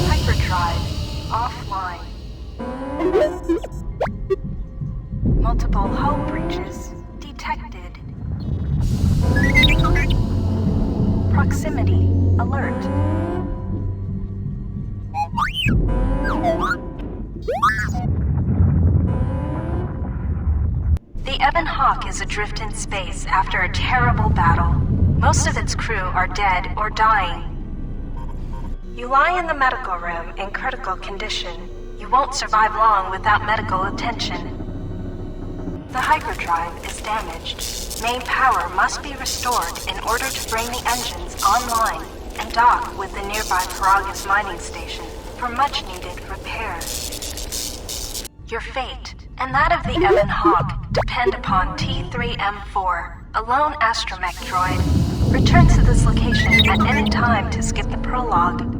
Hyperdrive offline. Multiple hull breaches detected. Proximity alert. The Ebon Hawk is adrift in space after a terrible battle. Most of its crew are dead or dying. You lie in the medical room in critical condition. You won't survive long without medical attention. The hyperdrive is damaged. Main power must be restored in order to bring the engines online and dock with the nearby Peragus mining station for much-needed repairs. Your fate and that of the Ebon Hawk depend upon T3M4, a lone astromech droid. Return to this location at any time to skip the prologue.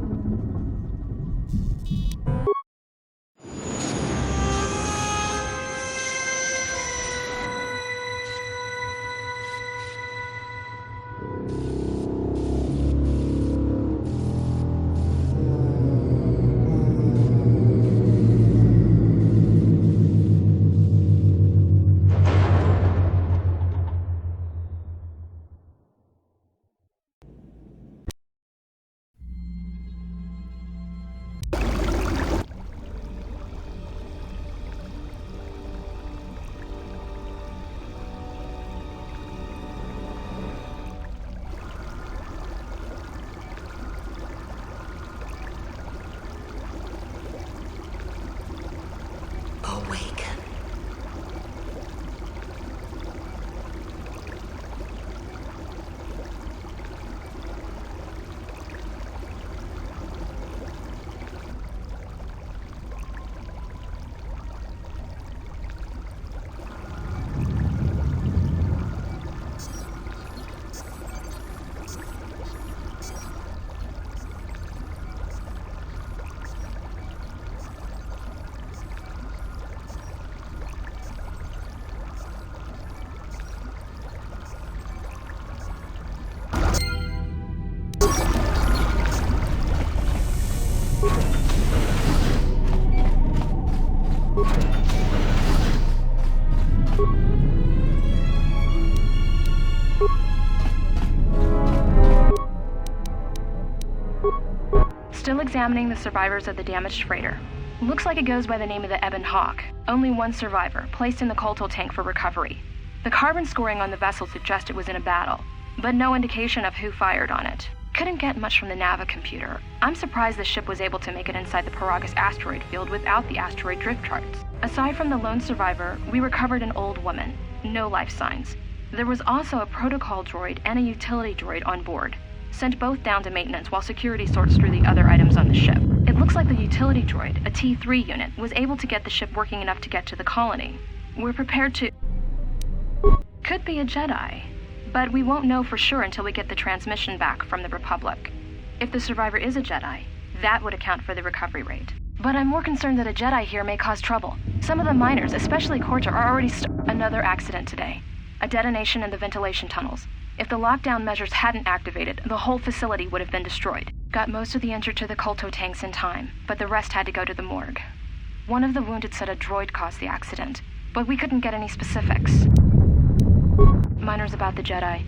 Awaken. Still examining the survivors of the damaged freighter. Looks like it goes by the name of the Ebon Hawk. Only one survivor, placed in the Colto tank for recovery. The carbon scoring on the vessel suggests it was in a battle, but no indication of who fired on it. Couldn't get much from the Nava computer. I'm surprised the ship was able to make it inside the Peragus asteroid field without the asteroid drift charts. Aside from the lone survivor, we recovered an old woman. No life signs. There was also a protocol droid and a utility droid on board. Sent both down to maintenance while security sorts through the other items on the ship. It looks like the utility droid, a T3 unit, was able to get the ship working enough to get to the colony. We're prepared to... Could be a Jedi, but we won't know for sure until we get the transmission back from the Republic. If the survivor is a Jedi, that would account for the recovery rate. But I'm more concerned that a Jedi here may cause trouble. Some of the miners, especially Corta, are already Another accident today. A detonation in the ventilation tunnels. If the lockdown measures hadn't activated, the whole facility would have been destroyed. Got most of the injured to the Colto tanks in time, but the rest had to go to the morgue. One of the wounded said a droid caused the accident, but we couldn't get any specifics. Miners about the Jedi.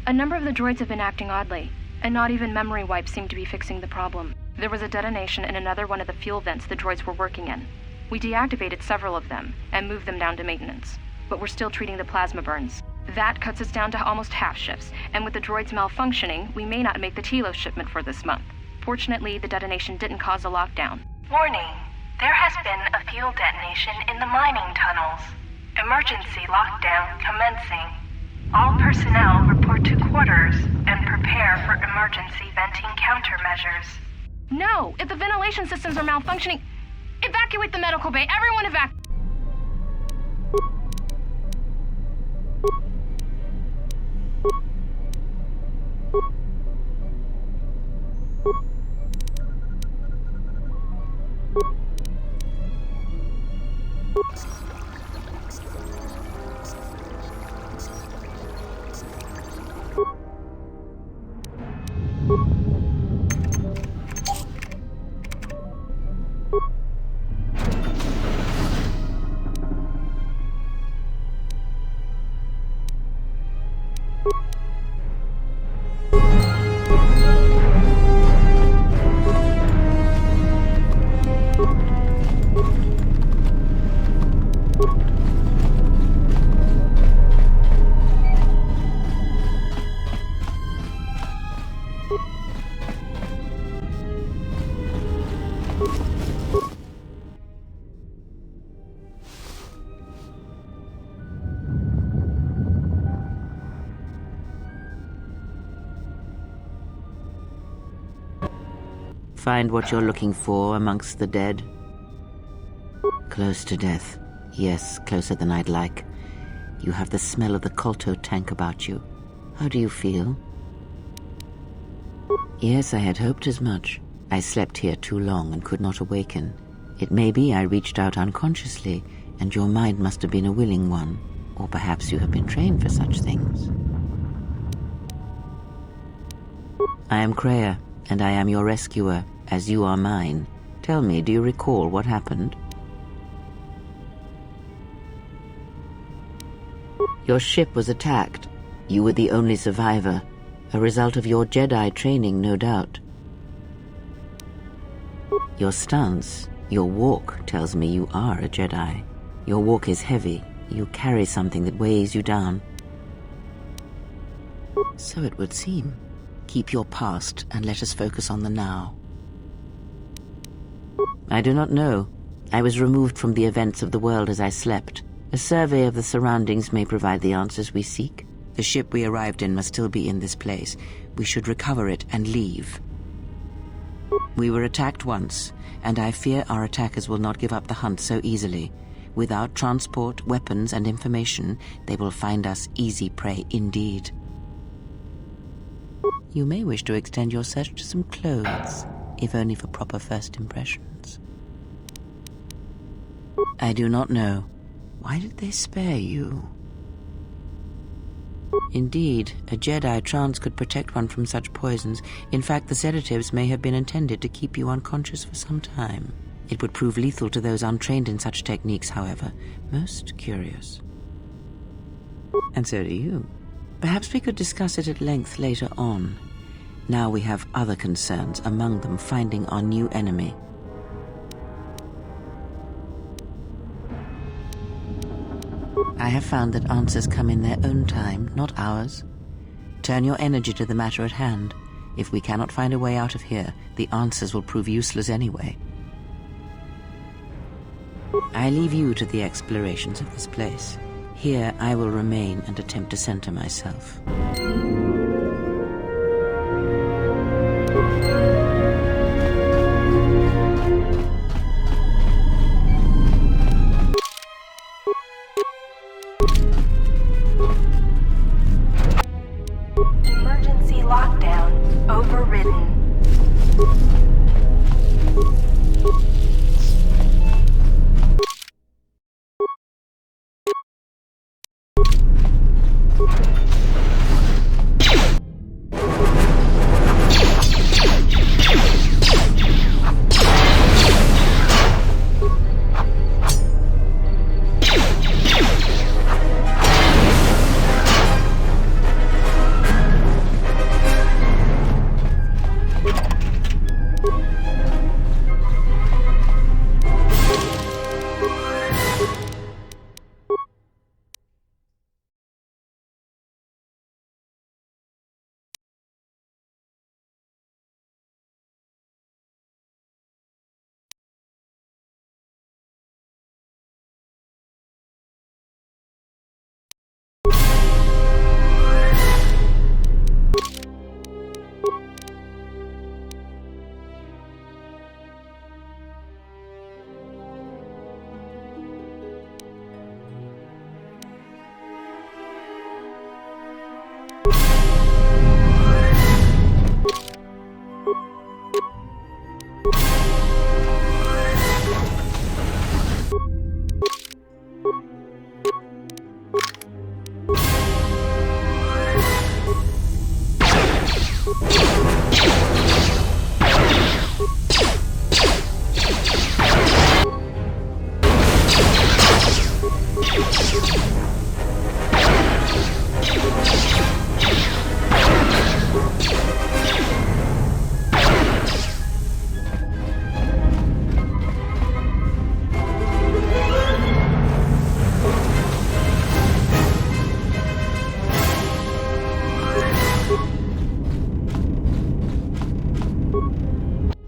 A number of the droids have been acting oddly, and not even memory wipes seem to be fixing the problem. There was a detonation in another one of the fuel vents the droids were working in. We deactivated several of them and moved them down to maintenance, but we're still treating the plasma burns. That cuts us down to almost half shifts, and with the droids malfunctioning, we may not make the Telos shipment for this month. Fortunately, the detonation didn't cause a lockdown. Warning. There has been a fuel detonation in the mining tunnels. Emergency lockdown commencing. All personnel report to quarters and prepare for emergency venting countermeasures. No! If the ventilation systems are malfunctioning, evacuate the medical bay! Everyone evacuate! Find what you're looking for amongst the dead? Close to death. Yes, closer than I'd like. You have the smell of the Colto tank about you. How do you feel? Yes, I had hoped as much. I slept here too long and could not awaken. It may be I reached out unconsciously, and your mind must have been a willing one. Or perhaps you have been trained for such things. I am Kreia, and I am your rescuer, as you are mine. Tell me, do you recall what happened? Your ship was attacked. You were the only survivor, a result of your Jedi training, no doubt. Your stance, your walk, tells me you are a Jedi. Your walk is heavy. You carry something that weighs you down. So it would seem. Keep your past and let us focus on the now. I do not know. I was removed from the events of the world as I slept. A survey of the surroundings may provide the answers we seek. The ship we arrived in must still be in this place. We should recover it and leave. We were attacked once, and I fear our attackers will not give up the hunt so easily. Without transport, weapons, and information, they will find us easy prey indeed. You may wish to extend your search to some clothes, if only for proper first impressions. I do not know. Why did they spare you? Indeed, a Jedi trance could protect one from such poisons. In fact, the sedatives may have been intended to keep you unconscious for some time. It would prove lethal to those untrained in such techniques, however. Most curious. And so do you. Perhaps we could discuss it at length later on. Now we have other concerns, among them finding our new enemy. I have found that answers come in their own time, not ours. Turn your energy to the matter at hand. If we cannot find a way out of here, the answers will prove useless anyway. I leave you to the explorations of this place. Here I will remain and attempt to center myself. Emergency lockdown overridden.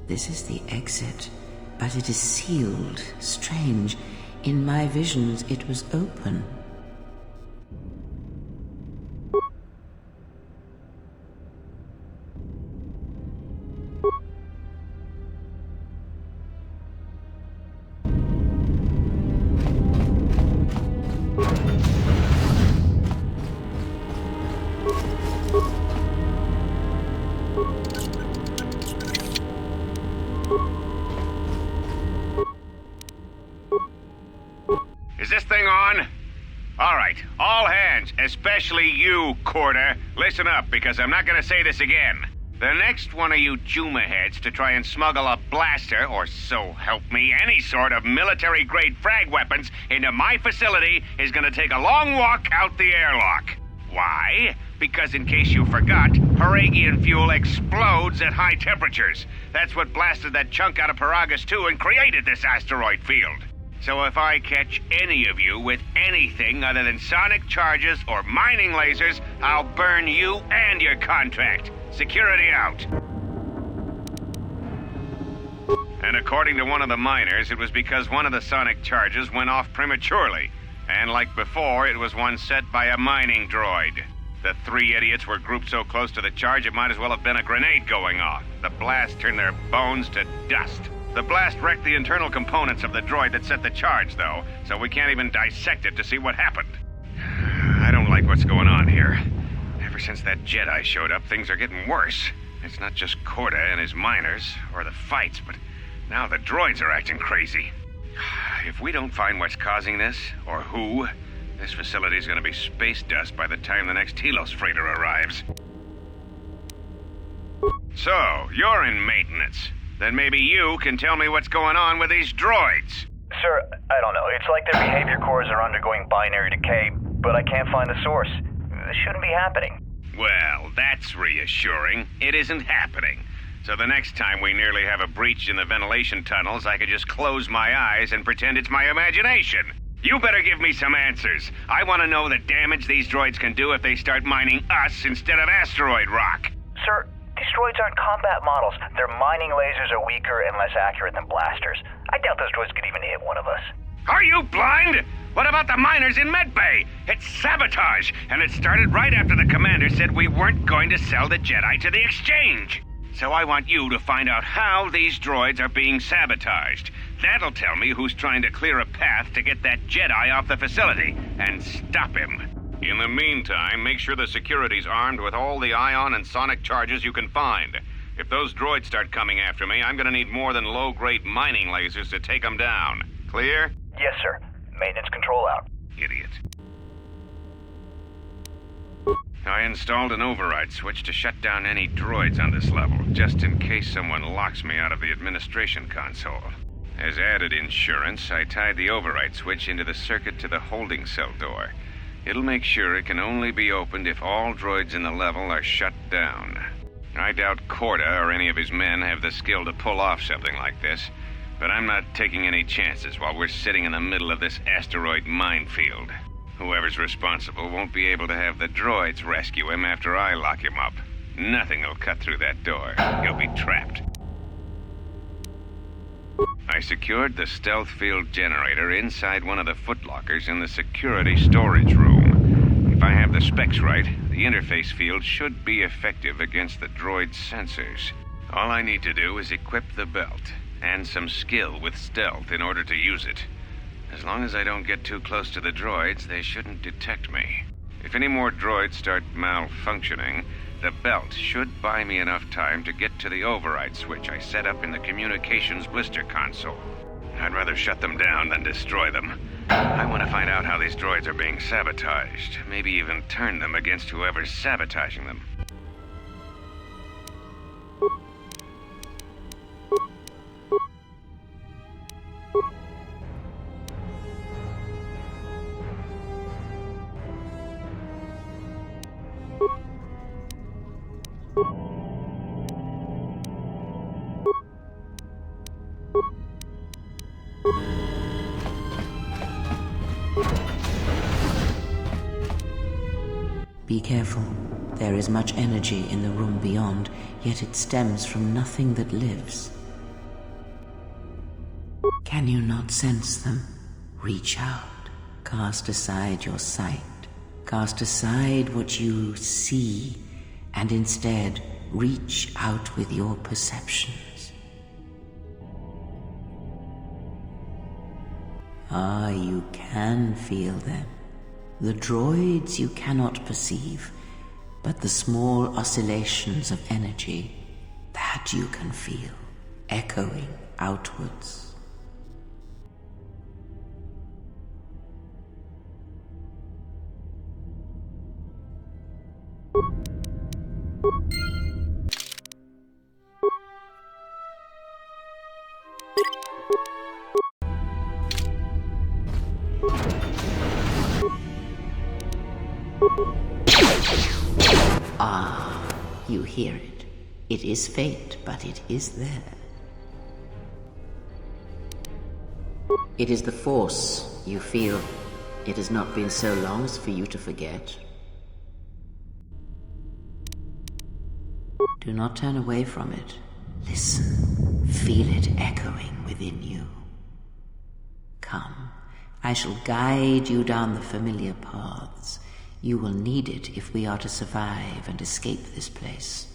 This is the exit, but it is sealed. Strange. In my visions, it was open. Is this thing on? All right, all hands, especially you, Corder, listen up, because I'm not gonna say this again. The next one of you Juma heads to try and smuggle a blaster, or so help me, any sort of military-grade frag weapons into my facility is gonna take a long walk out the airlock. Why? Because in case you forgot, Peragian fuel explodes at high temperatures. That's what blasted that chunk out of Peragus 2 and created this asteroid field. So if I catch any of you with anything other than sonic charges or mining lasers, I'll burn you and your contract. Security out. And according to one of the miners, it was because one of the sonic charges went off prematurely. And like before, it was one set by a mining droid. The three idiots were grouped so close to the charge it might as well have been a grenade going off. The blast turned their bones to dust. The blast wrecked the internal components of the droid that set the charge, though, so we can't even dissect it to see what happened. I don't like what's going on here. Ever since that Jedi showed up, things are getting worse. It's not just Corda and his miners, or the fights, but now the droids are acting crazy. If we don't find what's causing this, or who, this facility's gonna be space dust by the time the next Telos freighter arrives. So, you're in maintenance. Then maybe you can tell me what's going on with these droids. Sir, I don't know. It's like their behavior cores are undergoing binary decay, but I can't find the source. This shouldn't be happening. Well, that's reassuring. It isn't happening. So the next time we nearly have a breach in the ventilation tunnels, I could just close my eyes and pretend it's my imagination. You better give me some answers. I want to know the damage these droids can do if they start mining us instead of asteroid rock. Sir, these droids aren't combat models. Their mining lasers are weaker and less accurate than blasters. I doubt those droids could even hit one of us. Are you blind? What about the miners in Medbay? It's sabotage, and it started right after the commander said we weren't going to sell the Jedi to the exchange. So I want you to find out how these droids are being sabotaged. That'll tell me who's trying to clear a path to get that Jedi off the facility and stop him. In the meantime, make sure the security's armed with all the ion and sonic charges you can find. If those droids start coming after me, I'm gonna need more than low-grade mining lasers to take them down. Clear? Yes, sir. Maintenance control out. Idiot. I installed an override switch to shut down any droids on this level, just in case someone locks me out of the administration console. As added insurance, I tied the override switch into the circuit to the holding cell door. It'll make sure it can only be opened if all droids in the level are shut down. I doubt Corda or any of his men have the skill to pull off something like this, but I'm not taking any chances while we're sitting in the middle of this asteroid minefield. Whoever's responsible won't be able to have the droids rescue him after I lock him up. Nothing will cut through that door. He'll be trapped. I secured the stealth field generator inside one of the footlockers in the security storage room. If I have the specs right, the interface field should be effective against the droid's sensors. All I need to do is equip the belt, and some skill with stealth in order to use it. As long as I don't get too close to the droids, they shouldn't detect me. If any more droids start malfunctioning, the belt should buy me enough time to get to the override switch I set up in the communications blister console. I'd rather shut them down than destroy them. I want to find out how these droids are being sabotaged, maybe even turn them against whoever's sabotaging them. Be careful. There is much energy in the room beyond, yet it stems from nothing that lives. Can you not sense them? Reach out. Cast aside your sight. Cast aside what you see, and instead reach out with your perceptions. Ah, you can feel them. The droids you cannot perceive, but the small oscillations of energy, that you can feel, echoing outwards. Ah, you hear it. It is faint, but it is there. It is the Force you feel. It has not been so long as for you to forget. Do not turn away from it. Listen. Feel it echoing within you. Come, I shall guide you down the familiar paths. You will need it if we are to survive and escape this place.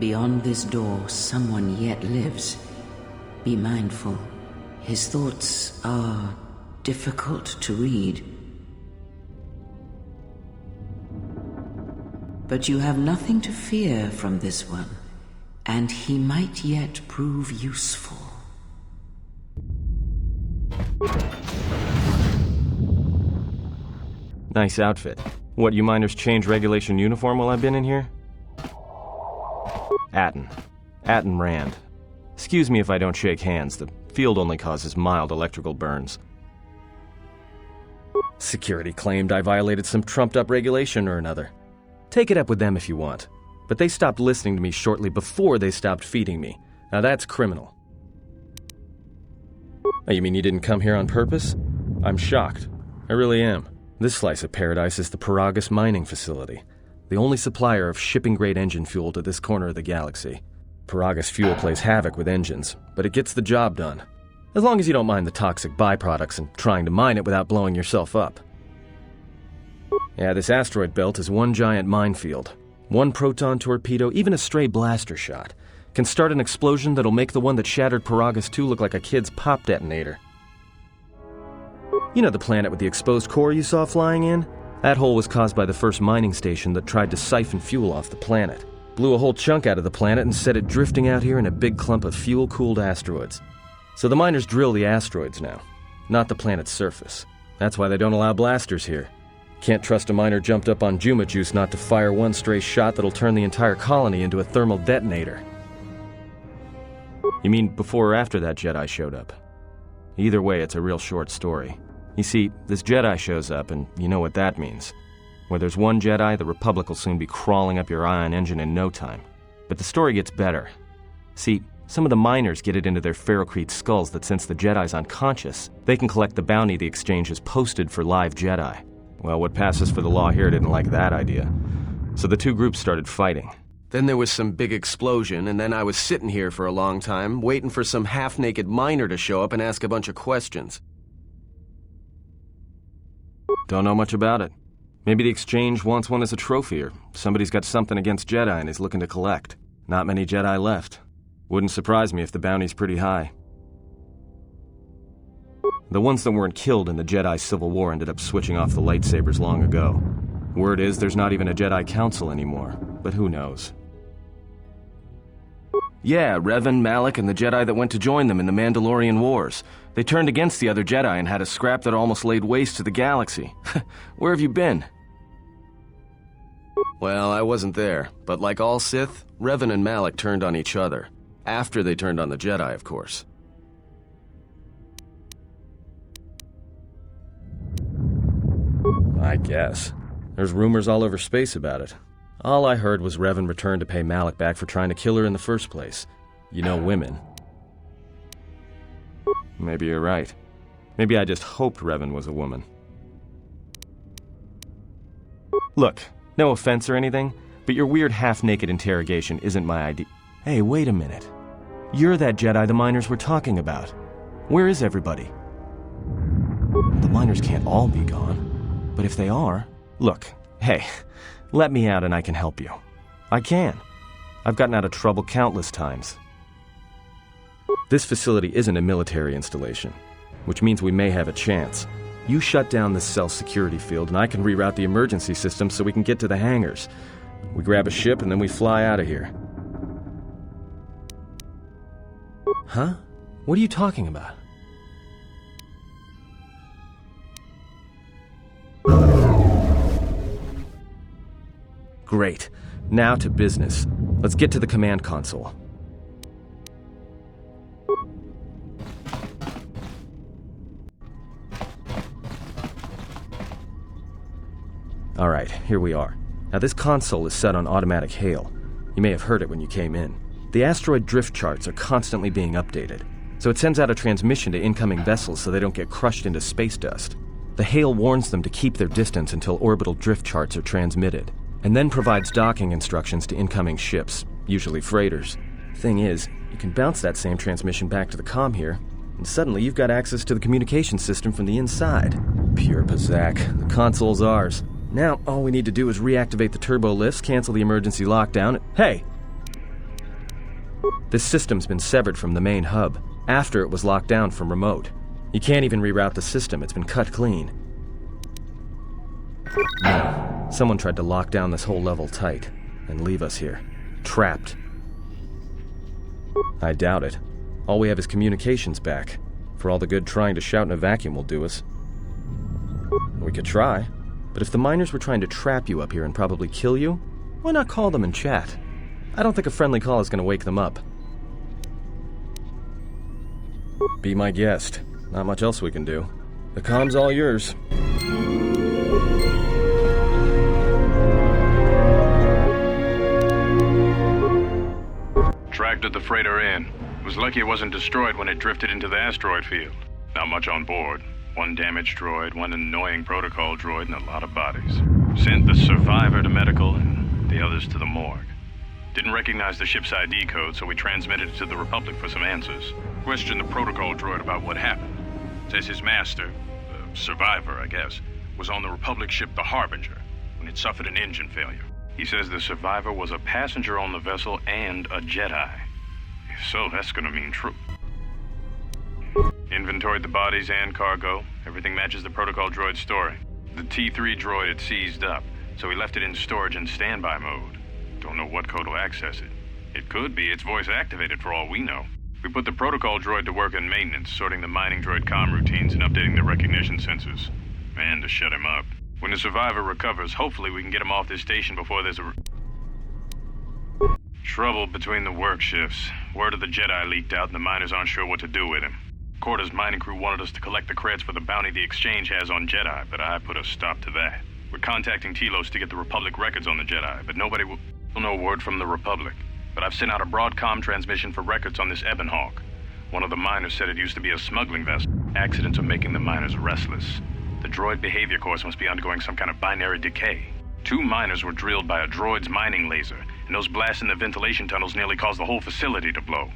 Beyond this door, someone yet lives. Be mindful. His thoughts are difficult to read. But you have nothing to fear from this one, and he might yet prove useful. Nice outfit. What, you miners change regulation uniform while I've been in here? Atten Rand. Excuse me if I don't shake hands. The field only causes mild electrical burns. Security claimed I violated some trumped-up regulation or another. Take it up with them if you want. But they stopped listening to me shortly before they stopped feeding me. Now that's criminal. Oh, you mean you didn't come here on purpose? I'm shocked. I really am. This slice of paradise is the Peragus mining facility, the only supplier of shipping-grade engine fuel to this corner of the galaxy. Peragus fuel plays havoc with engines, but it gets the job done. As long as you don't mind the toxic byproducts and trying to mine it without blowing yourself up. Yeah, this asteroid belt is one giant minefield. One proton torpedo, even a stray blaster shot, can start an explosion that'll make the one that shattered Peragus 2 look like a kid's pop detonator. You know the planet with the exposed core you saw flying in? That hole was caused by the first mining station that tried to siphon fuel off the planet. Blew a whole chunk out of the planet and set it drifting out here in a big clump of fuel-cooled asteroids. So the miners drill the asteroids now, not the planet's surface. That's why they don't allow blasters here. Can't trust a miner jumped up on Juma juice not to fire one stray shot that'll turn the entire colony into a thermal detonator. You mean before or after that Jedi showed up? Either way, it's a real short story. You see, this Jedi shows up, and you know what that means. Where there's one Jedi, the Republic will soon be crawling up your ion engine in no time. But the story gets better. See, some of the miners get it into their ferrocrete skulls that since the Jedi's unconscious, they can collect the bounty the exchange has posted for live Jedi. Well, what passes for the law here didn't like that idea. So the two groups started fighting. Then there was some big explosion, and then I was sitting here for a long time, waiting for some half-naked miner to show up and ask a bunch of questions. Don't know much about it. Maybe the exchange wants one as a trophy, or somebody's got something against Jedi and is looking to collect. Not many Jedi left. Wouldn't surprise me if the bounty's pretty high. The ones that weren't killed in the Jedi Civil War ended up switching off the lightsabers long ago. Word is there's not even a Jedi Council anymore, but who knows. Yeah, Revan, Malak, and the Jedi that went to join them in the Mandalorian Wars. They turned against the other Jedi and had a scrap that almost laid waste to the galaxy. Where have you been? Well, I wasn't there, but like all Sith, Revan and Malak turned on each other. After they turned on the Jedi, of course. I guess. There's rumors all over space about it. All I heard was Revan returned to pay Malak back for trying to kill her in the first place. You know women. Maybe you're right. Maybe I just hoped Revan was a woman. Look, no offense or anything, but your weird half-naked interrogation isn't my idea. Hey, wait a minute. You're that Jedi the miners were talking about. Where is everybody? The miners can't all be gone. But if they are... Look, hey, let me out and I can help you. I can. I've gotten out of trouble countless times. This facility isn't a military installation, which means we may have a chance. You shut down this cell security field and I can reroute the emergency system so we can get to the hangars. We grab a ship and then we fly out of here. Huh? What are you talking about? Great. Now to business. Let's get to the command console. Alright, here we are. Now this console is set on automatic hail. You may have heard it when you came in. The asteroid drift charts are constantly being updated, so it sends out a transmission to incoming vessels so they don't get crushed into space dust. The hail warns them to keep their distance until orbital drift charts are transmitted, and then provides docking instructions to incoming ships, usually freighters. Thing is, you can bounce that same transmission back to the comm here, and suddenly you've got access to the communication system from the inside. Pure Pazak. The console's ours. Now, all we need to do is reactivate the turbo lifts, cancel the emergency lockdown. Hey! This system's been severed from the main hub, after it was locked down from remote. You can't even reroute the system, it's been cut clean. No, someone tried to lock down this whole level tight, and leave us here, trapped. I doubt it. All we have is communications back. For all the good trying to shout in a vacuum will do us. We could try, but if the miners were trying to trap you up here and probably kill you, why not call them and chat? I don't think a friendly call is going to wake them up. Be my guest. Not much else we can do. The comm's all yours. Tracked at the freighter in. Was lucky it wasn't destroyed when it drifted into the asteroid field. Not much on board. One damaged droid, one annoying protocol droid, and a lot of bodies. Sent the survivor to medical and the others to the morgue. Didn't recognize the ship's ID code, so we transmitted it to the Republic for some answers. Questioned the protocol droid about what happened. Says his master, the survivor, I guess, was on the Republic ship the Harbinger when it suffered an engine failure. He says the survivor was a passenger on the vessel and a Jedi. If so, that's gonna mean true. Inventoried the bodies and cargo. Everything matches the protocol droid's story. The T3 droid had seized up, so we left it in storage in standby mode. Don't know what code will access it. It could be its voice activated for all we know. We put the protocol droid to work in maintenance, sorting the mining droid comm routines and updating the recognition sensors. Man, to shut him up. When the survivor recovers, hopefully we can get him off this station before there's a trouble between the work shifts. Word of the Jedi leaked out and the miners aren't sure what to do with him. Quarter's mining crew wanted us to collect the creds for the bounty the Exchange has on Jedi, but I put a stop to that. We're contacting Telos to get the Republic records on the Jedi, but nobody will know word from the Republic. But I've sent out a broadcom transmission for records on this Ebon Hawk. One of the miners said it used to be a smuggling vessel. Accidents are making the miners restless. The droid behavior course must be undergoing some kind of binary decay. 2 miners were drilled by a droid's mining laser, and those blasts in the ventilation tunnels nearly caused the whole facility to blow.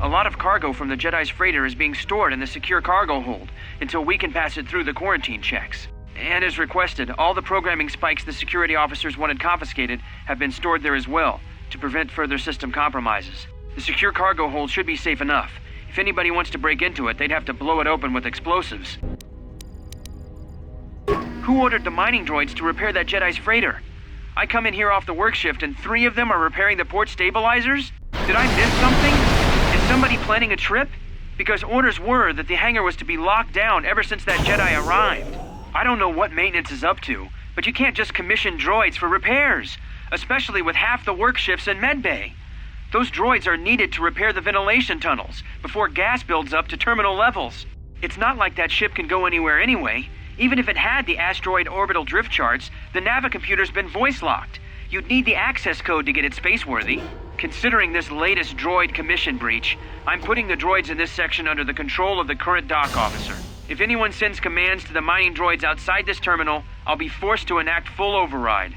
A lot of cargo from the Jedi's freighter is being stored in the secure cargo hold until we can pass it through the quarantine checks. And as requested, all the programming spikes the security officers wanted confiscated have been stored there as well, to prevent further system compromises. The secure cargo hold should be safe enough. If anybody wants to break into it, they'd have to blow it open with explosives. Who ordered the mining droids to repair that Jedi's freighter? I come in here off the work shift and 3 of them are repairing the port stabilizers? Did I miss something? Is somebody planning a trip? Because orders were that the hangar was to be locked down ever since that Jedi arrived. I don't know what maintenance is up to, but you can't just commission droids for repairs, especially with half the work shifts in medbay. Those droids are needed to repair the ventilation tunnels before gas builds up to terminal levels. It's not like that ship can go anywhere anyway. Even if it had the asteroid orbital drift charts, the navicomputer's been voice-locked. You'd need the access code to get it spaceworthy. Considering this latest droid commission breach, I'm putting the droids in this section under the control of the current dock officer. If anyone sends commands to the mining droids outside this terminal, I'll be forced to enact full override.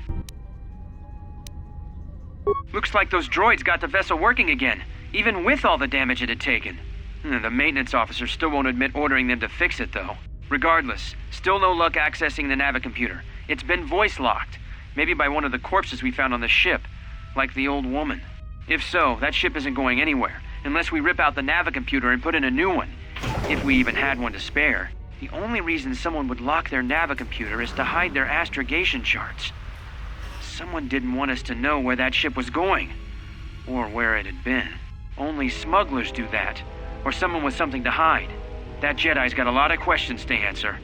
Looks like those droids got the vessel working again, even with all the damage it had taken. The maintenance officer still won't admit ordering them to fix it, though. Regardless, still no luck accessing the navicomputer. It's been voice-locked, maybe by one of the corpses we found on the ship, like the old woman. If so, that ship isn't going anywhere, unless we rip out the navicomputer and put in a new one, if we even had one to spare. The only reason someone would lock their navicomputer is to hide their astrogation charts. Someone didn't want us to know where that ship was going, or where it had been. Only smugglers do that, or someone with something to hide. That Jedi's got a lot of questions to answer.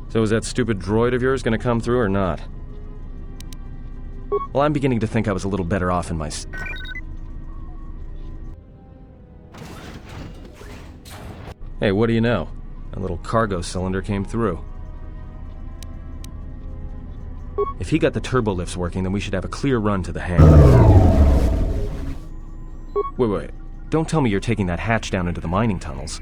So is that stupid droid of yours gonna come through or not? Well, I'm beginning to think I was a little better off in my... Hey, what do you know? A little cargo cylinder came through. If he got the turbo lifts working, then we should have a clear run to the hangar. Wait. Don't tell me you're taking that hatch down into the mining tunnels.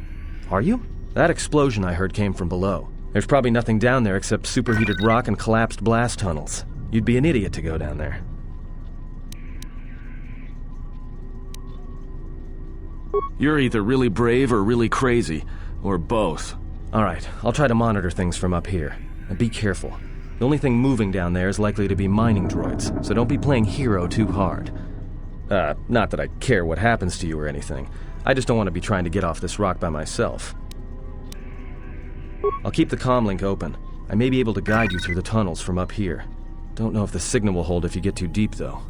Are you? That explosion I heard came from below. There's probably nothing down there except superheated rock and collapsed blast tunnels. You'd be an idiot to go down there. You're either really brave or really crazy, or both. Alright, I'll try to monitor things from up here. And be careful. The only thing moving down there is likely to be mining droids, so don't be playing hero too hard. Not that I care what happens to you or anything. I just don't want to be trying to get off this rock by myself. I'll keep the comlink open. I may be able to guide you through the tunnels from up here. Don't know if the signal will hold if you get too deep, though.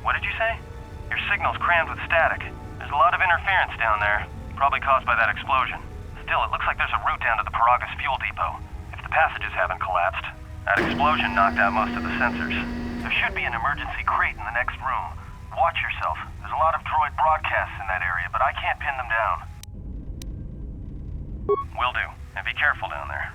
What did you say? Your signal's crammed with static. There's a lot of interference down there, probably caused by that explosion. Still, it looks like there's a route down to the Peragus fuel depot. If the passages haven't collapsed, that explosion knocked out most of the sensors. There should be an emergency crate in the next room. Watch yourself. There's a lot of droid broadcasts in that area, but I can't pin them down. Will do. And be careful down there.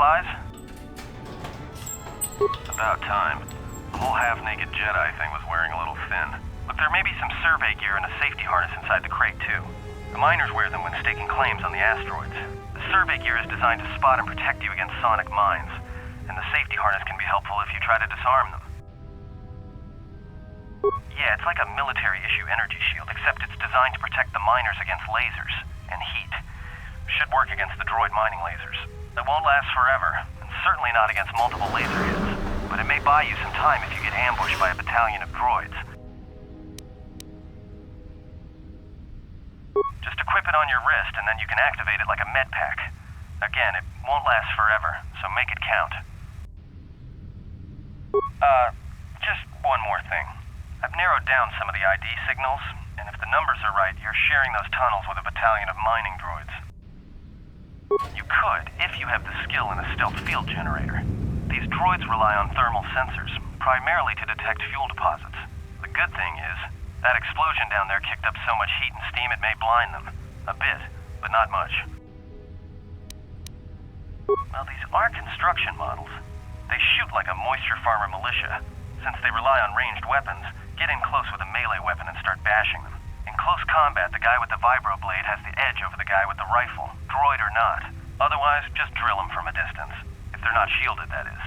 supplies? About time. The whole half-naked Jedi thing was wearing a little thin. Look, there may be some survey gear and a safety harness inside the crate, too. The miners wear them when staking claims on the asteroids. The survey gear is designed to spot and protect you against sonic mines, and the safety harness can be helpful if you try to disarm them. Yeah, it's like a military-issue energy shield, except it's designed to protect the miners against lasers and heat. Should work against the droid mining lasers. It won't last forever, and certainly not against multiple laser hits, but it may buy you some time if you get ambushed by a battalion of droids. Just equip it on your wrist, and then you can activate it like a med pack. Again, it won't last forever, so make it count. Just one more thing. I've narrowed down some of the ID signals, and if the numbers are right, you're sharing those tunnels with a battalion of mining droids. You could, if you have the skill in a stealth field generator. These droids rely on thermal sensors, primarily to detect fuel deposits. The good thing is, that explosion down there kicked up so much heat and steam it may blind them. A bit, but not much. Well, these are construction models. They shoot like a moisture farmer militia. Since they rely on ranged weapons, get in close with a melee weapon and start bashing them. In close combat, the guy with the vibroblade has the edge over the guy with the rifle, droid or not. Otherwise, just drill them from a distance. If they're not shielded, that is.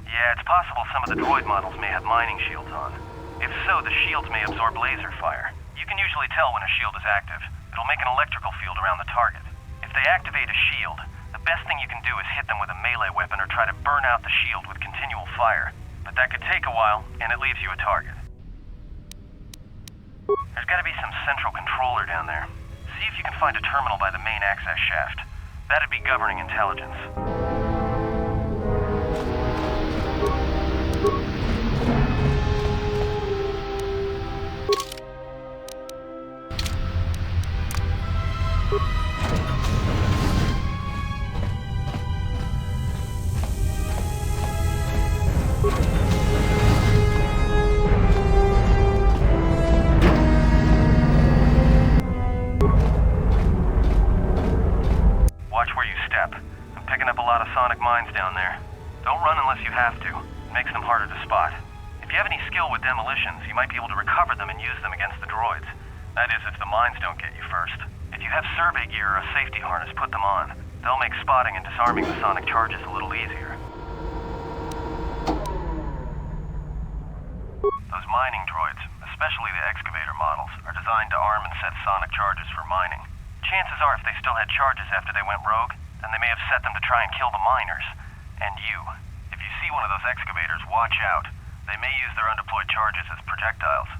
Yeah, it's possible some of the droid models may have mining shields on. If so, the shields may absorb laser fire. You can usually tell when a shield is active. It'll make an electrical field around the target. If they activate a shield, the best thing you can do is hit them with a melee weapon or try to burn out the shield with continual fire. But that could take a while, and it leaves you a target. There's gotta be some central controller down there. See if you can find a terminal by the main access shaft. That'd be governing intelligence. Watch where you step. I'm picking up a lot of sonic mines down there. Don't run unless you have to. It makes them harder to spot. If you have any skill with demolitions, you might be able to recover them and use them against the droids. That is, if the mines don't get you first. If you have survey gear or a safety harness, put them on. They'll make spotting and disarming the sonic charges a little easier. Those mining droids, especially the excavator models, are designed to arm and set sonic charges for mining. Chances are if they still had charges after they went rogue, then they may have set them to try and kill the miners. And you. If you see one of those excavators, watch out. They may use their undeployed charges as projectiles.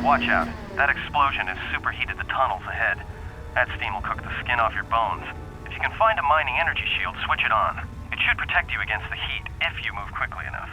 watch out. That explosion has superheated the tunnels ahead. That steam will cook the skin off your bones. If you can find a mining energy shield, switch it on. It should protect you against the heat if you move quickly enough.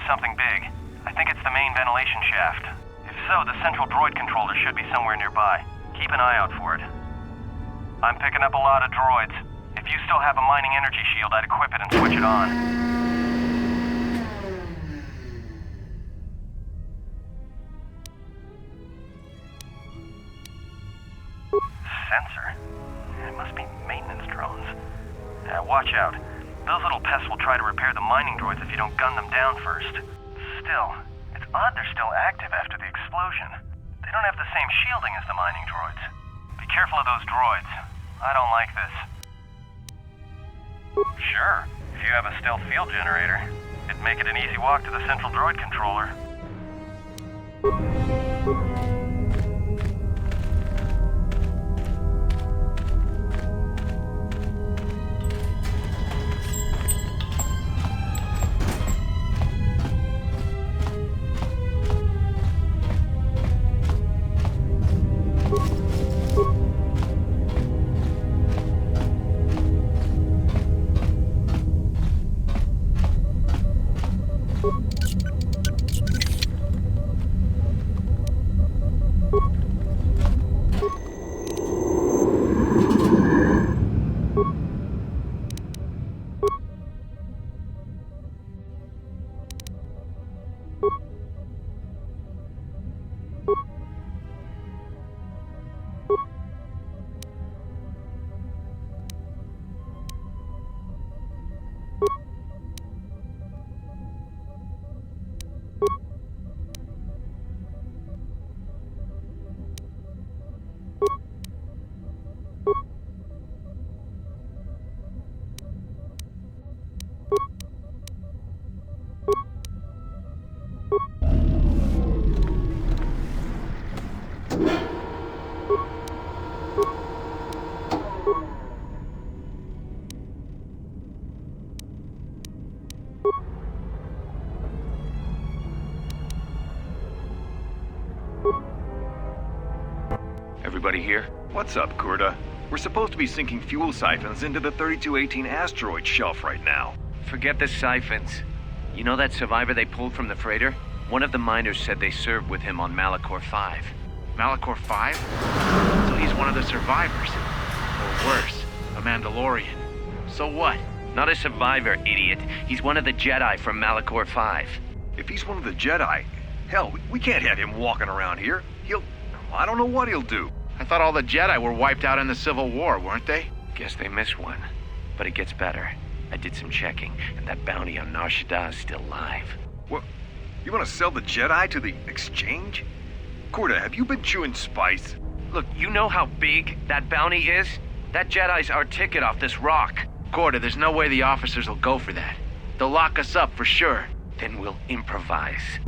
Something big. I think it's the main ventilation shaft. If so, the central droid controller should be somewhere nearby. Keep an eye out for it. I'm picking up a lot of droids. If you still have a mining energy shield, I'd equip it and switch it on. Sensor? It must be maintenance drones. Watch out. Those little pests will try to repair the mining droids if you don't gun them down first. Still, it's odd they're still active after the explosion. They don't have the same shielding as the mining droids. Be careful of those droids. I don't like this. Sure, if you have a stealth field generator, it'd make it an easy walk to the central droid controller. Everybody here? What's up, Kurta? We're supposed to be sinking fuel siphons into the 3218 asteroid shelf right now. Forget the siphons. You know that survivor they pulled from the freighter? One of the miners said they served with him on Malachor 5. Malachor 5? So he's one of the survivors. Or worse, a Mandalorian. So what? Not a survivor, idiot. He's one of the Jedi from Malachor 5. If he's one of the Jedi, hell, we can't have him walking around here. I don't know what he'll do. I thought all the Jedi were wiped out in the Civil War, weren't they? Guess they missed one. But it gets better. I did some checking, and that bounty on Nar Shaddaa is still live. What? You want to sell the Jedi to the Exchange? Corda, have you been chewing spice? Look, you know how big that bounty is? That Jedi's our ticket off this rock. Corda, there's no way the officers will go for that. They'll lock us up for sure. Then we'll improvise.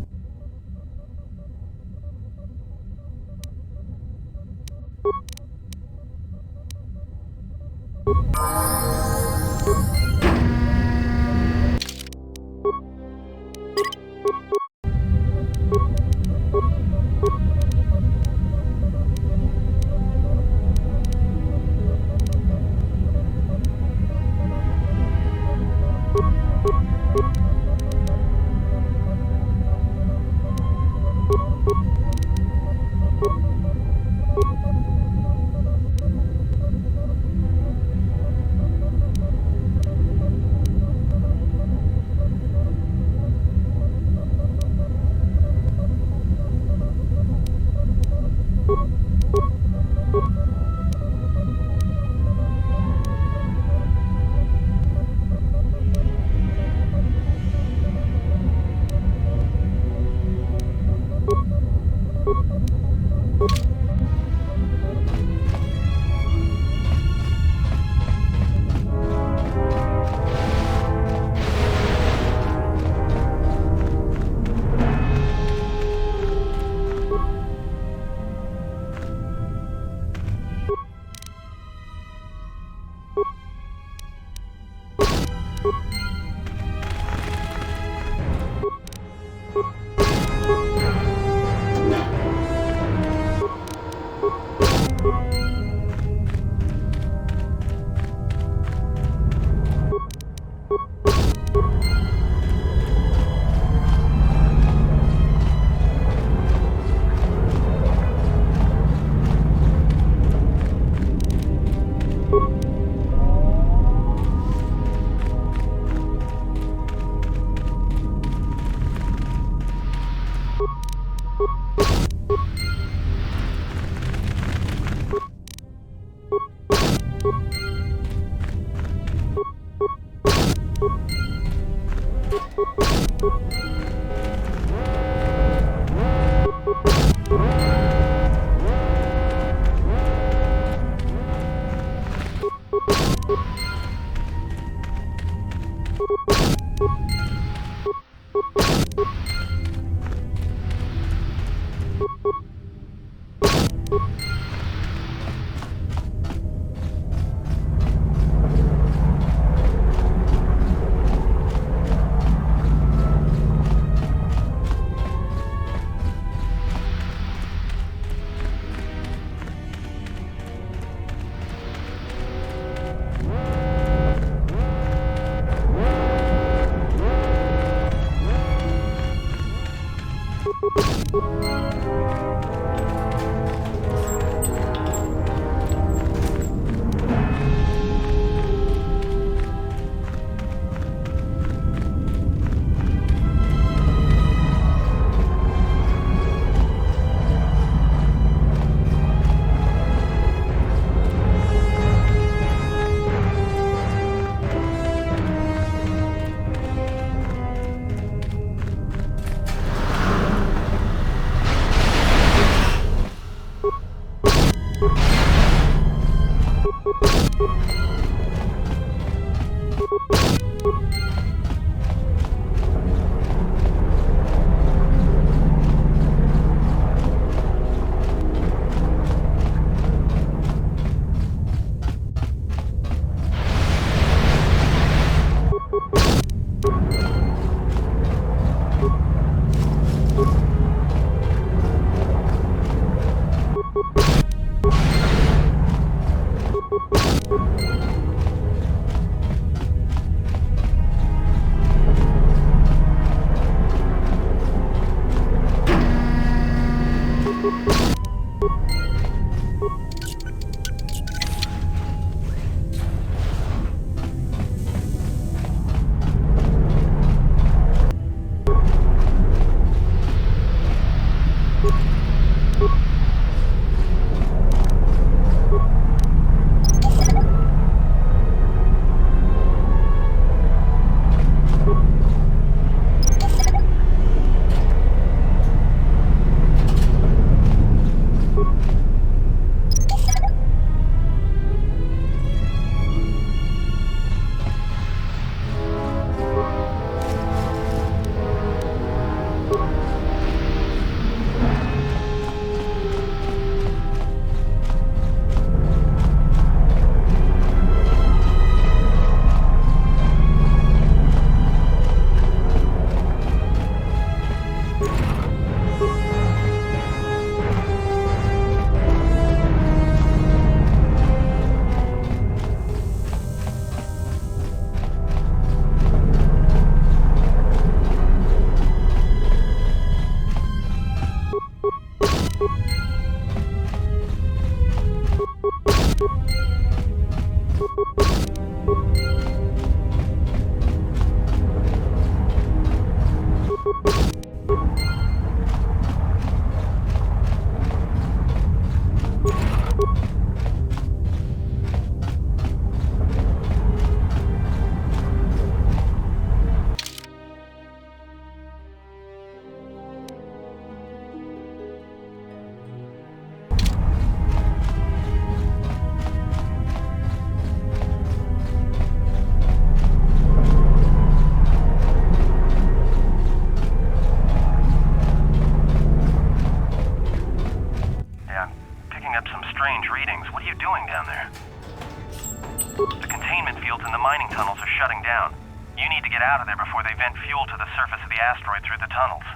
You need to get out of there before they vent fuel to the surface of the asteroid through the tunnels.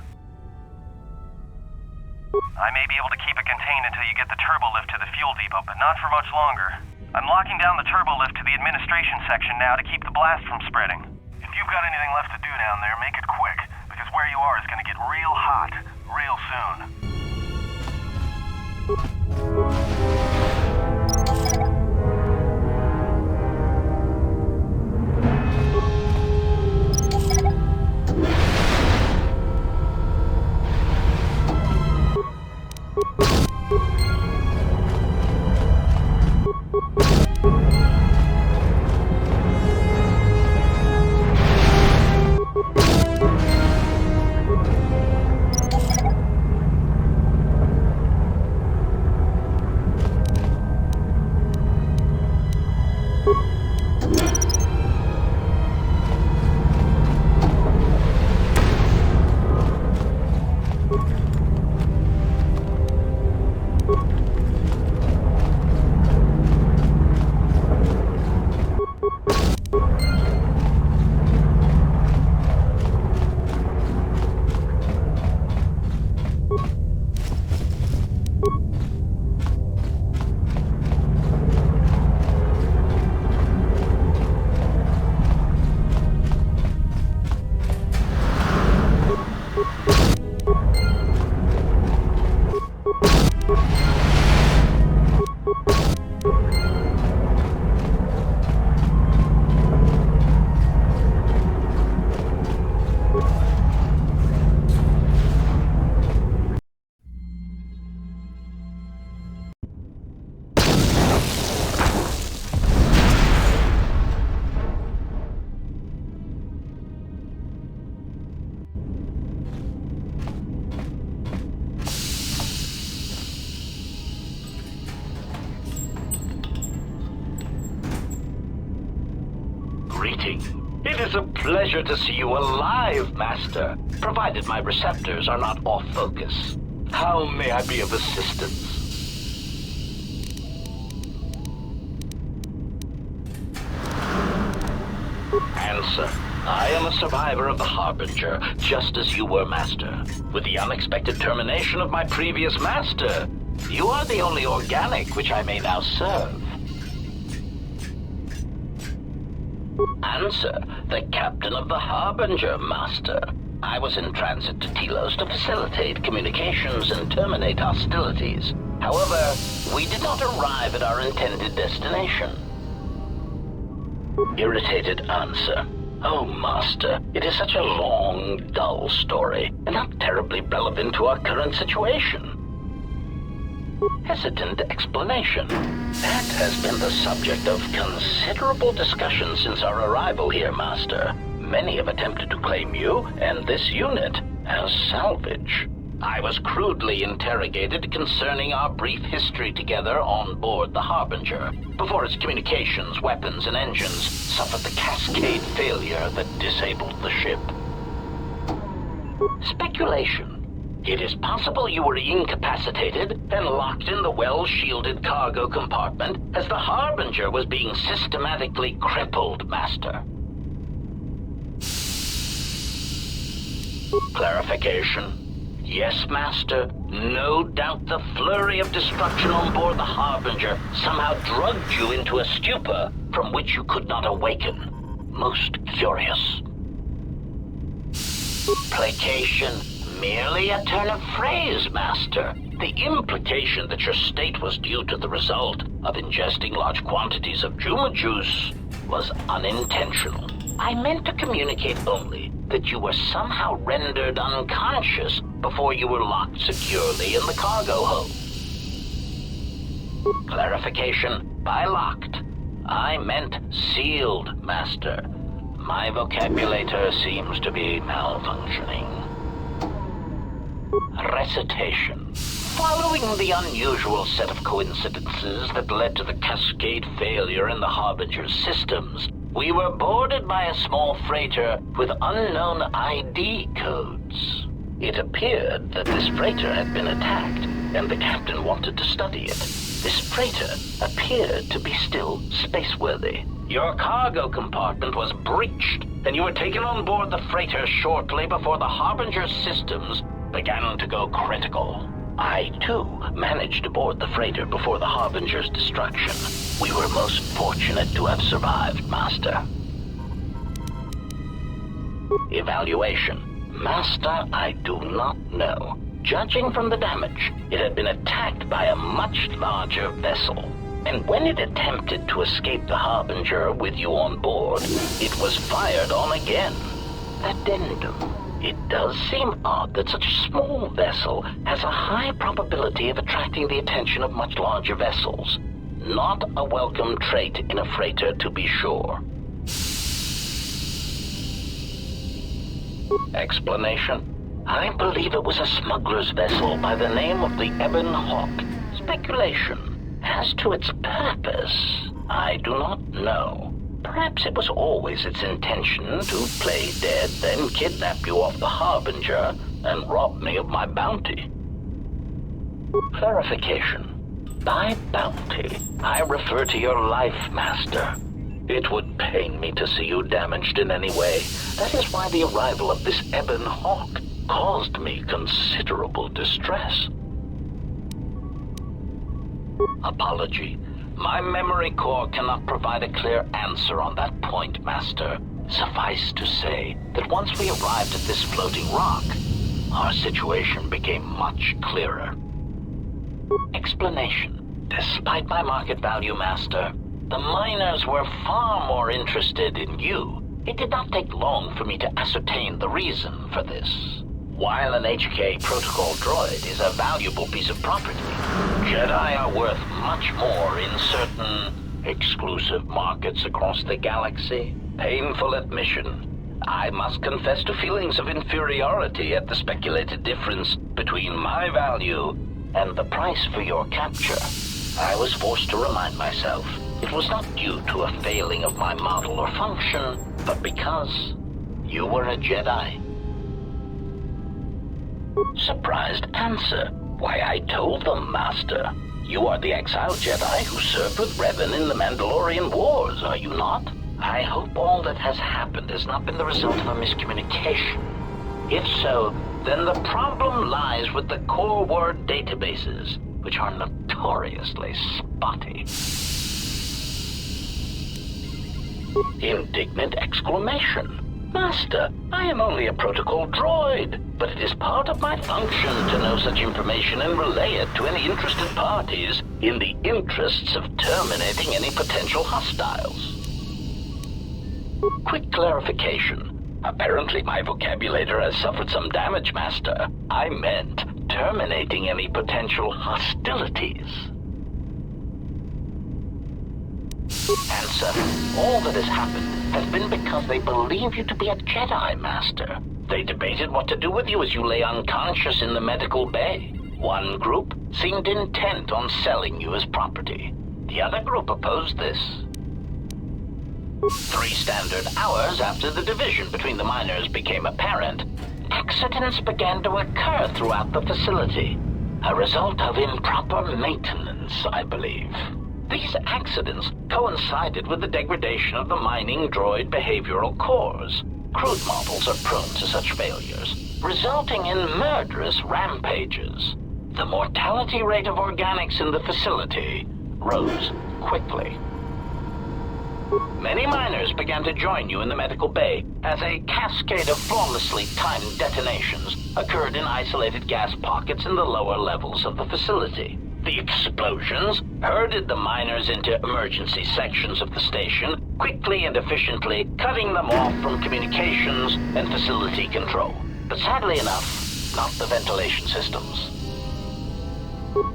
I may be able to keep it contained until you get the turbo lift to the fuel depot, but not for much longer. I'm locking down the turbo lift to the administration section now to keep the blast from spreading. If you've got anything left to do down there, make it quick, because where you are is going to get real hot, real soon. It is a pleasure to see you alive, Master, provided my receptors are not off focus. How may I be of assistance? Answer. I am a survivor of the Harbinger, just as you were, Master. With the unexpected termination of my previous Master, you are the only organic which I may now serve. Answer. The captain of the Harbinger, Master. I was in transit to Telos to facilitate communications and terminate hostilities. However, we did not arrive at our intended destination. Irritated answer. Oh, Master, it is such a long, dull story, and not terribly relevant to our current situation. Hesitant explanation. That has been the subject of considerable discussion since our arrival here, Master. Many have attempted to claim you and this unit as salvage. I was crudely interrogated concerning our brief history together on board the Harbinger, before its communications, weapons, and engines suffered the cascade failure that disabled the ship. Speculation. It is possible you were incapacitated and locked in the well-shielded cargo compartment as the Harbinger was being systematically crippled, Master. Clarification. Yes, Master. No doubt the flurry of destruction on board the Harbinger somehow drugged you into a stupor from which you could not awaken. Most curious. Placation. Merely a turn of phrase, Master. The implication that your state was due to the result of ingesting large quantities of Juma juice was unintentional. I meant to communicate only that you were somehow rendered unconscious before you were locked securely in the cargo hold. Clarification. By locked, I meant sealed, Master. My vocabulator seems to be malfunctioning. Recitation. Following the unusual set of coincidences that led to the cascade failure in the Harbinger's systems, we were boarded by a small freighter with unknown ID codes. It appeared that this freighter had been attacked, and the captain wanted to study it. This freighter appeared to be still spaceworthy. Your cargo compartment was breached, and you were taken on board the freighter shortly before the Harbinger's systems began to go critical. I, too, managed to board the freighter before the Harbinger's destruction. We were most fortunate to have survived, Master. Evaluation. Master, I do not know. Judging from the damage, it had been attacked by a much larger vessel. And when it attempted to escape the Harbinger with you on board, it was fired on again. Addendum. It does seem odd that such a small vessel has a high probability of attracting the attention of much larger vessels. Not a welcome trait in a freighter, to be sure. Explanation. I believe it was a smuggler's vessel by the name of the Ebon Hawk. Speculation. As to its purpose, I do not know. Perhaps it was always its intention to play dead, then kidnap you off the Harbinger and rob me of my bounty. Clarification. By bounty, I refer to your life, Master. It would pain me to see you damaged in any way. That is why the arrival of this Ebon Hawk caused me considerable distress. Apology. My memory core cannot provide a clear answer on that point, Master. Suffice to say that once we arrived at this floating rock, our situation became much clearer. Explanation. Despite my market value, Master, the miners were far more interested in you. It did not take long for me to ascertain the reason for this. While an HK protocol droid is a valuable piece of property, Jedi are worth much more in certain exclusive markets across the galaxy. Painful admission. I must confess to feelings of inferiority at the speculated difference between my value and the price for your capture. I was forced to remind myself it was not due to a failing of my model or function, but because you were a Jedi. Surprised answer. Why, I told them, Master. You are the exiled Jedi who served with Revan in the Mandalorian Wars, are you not? I hope all that has happened has not been the result of a miscommunication. If so, then the problem lies with the core word databases, which are notoriously spotty. Indignant exclamation. Master, I am only a protocol droid, but it is part of my function to know such information and relay it to any interested parties in the interests of terminating any potential hostiles. Quick clarification. Apparently my vocabulator has suffered some damage, Master. I meant terminating any potential hostilities. Answer. All that has happened has been because they believe you to be a Jedi, Master. They debated what to do with you as you lay unconscious in the medical bay. One group seemed intent on selling you as property. The other group opposed this. 3 standard hours after the division between the miners became apparent, accidents began to occur throughout the facility. A result of improper maintenance, I believe. These accidents coincided with the degradation of the mining droid behavioral cores. Crude models are prone to such failures, resulting in murderous rampages. The mortality rate of organics in the facility rose quickly. Many miners began to join you in the medical bay as a cascade of flawlessly timed detonations occurred in isolated gas pockets in the lower levels of the facility. The explosions herded the miners into emergency sections of the station, quickly and efficiently cutting them off from communications and facility control. But sadly enough, not the ventilation systems.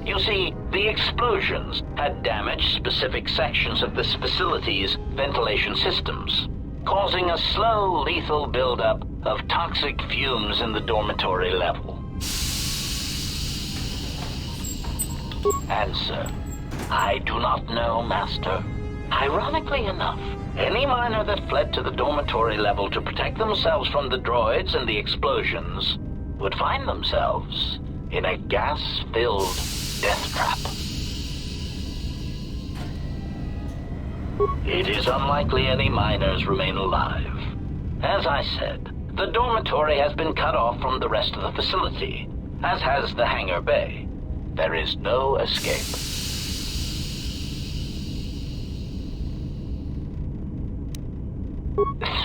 You see, the explosions had damaged specific sections of this facility's ventilation systems, causing a slow, lethal buildup of toxic fumes in the dormitory level. Answer. I do not know, Master. Ironically enough, any miner that fled to the dormitory level to protect themselves from the droids and the explosions would find themselves in a gas-filled death trap. It is unlikely any miners remain alive. As I said, the dormitory has been cut off from the rest of the facility, as has the hangar bay. There is no escape.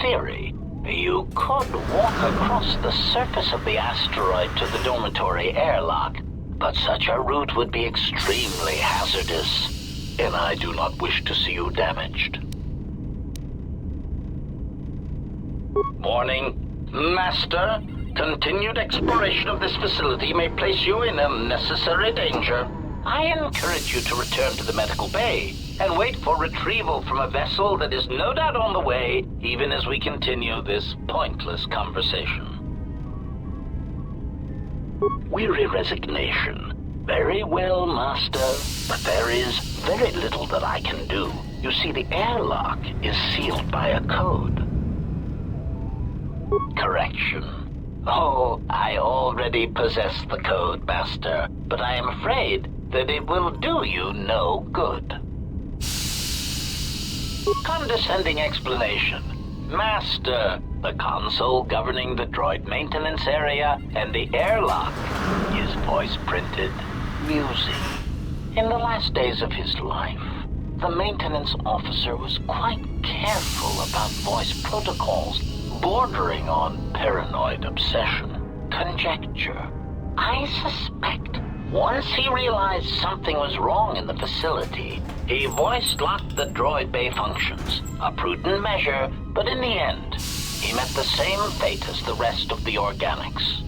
Theory. You could walk across the surface of the asteroid to the dormitory airlock, but such a route would be extremely hazardous, and I do not wish to see you damaged. Warning, Master. Continued exploration of this facility may place you in unnecessary danger. I encourage you to return to the medical bay and wait for retrieval from a vessel that is no doubt on the way, even as we continue this pointless conversation. Weary resignation. Very well, Master, but there is very little that I can do. You see, the airlock is sealed by a code. Correction. Oh, I already possess the code, Master, but I am afraid that it will do you no good. Condescending explanation. Master, the console governing the droid maintenance area and the airlock is voice-printed music. In the last days of his life, the maintenance officer was quite careful about voice protocols, bordering on paranoid obsession. Conjecture. I suspect once he realized something was wrong in the facility, he voice-locked the droid bay functions. A prudent measure, but in the end, he met the same fate as the rest of the organics.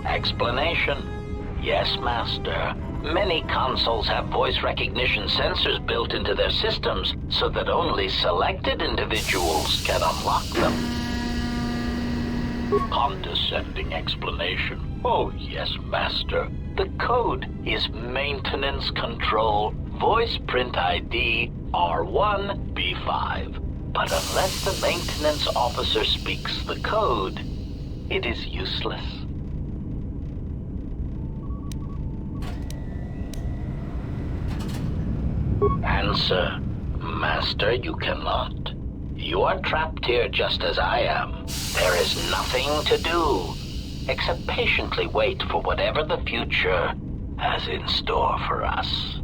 Explanation. Yes, Master. Many consoles have voice recognition sensors built into their systems so that only selected individuals can unlock them. Condescending explanation. Oh, yes, Master. The code is Maintenance Control Voice Print ID R1B5. But unless the maintenance officer speaks the code, it is useless. Answer. Master, you cannot. You are trapped here just as I am. There is nothing to do, except patiently wait for whatever the future has in store for us.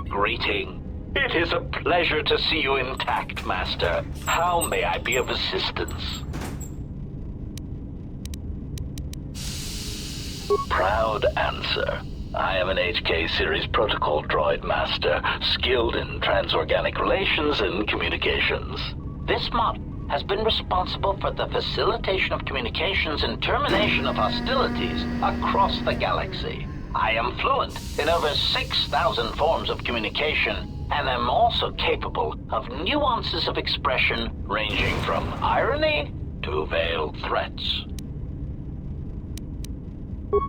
Greeting. It is a pleasure to see you intact, Master. How may I be of assistance? Proud answer. I am an HK Series Protocol Droid Master, skilled in transorganic relations and communications. This mod has been responsible for the facilitation of communications and termination of hostilities across the galaxy. I am fluent in over 6,000 forms of communication, and am also capable of nuances of expression ranging from irony to veiled threats.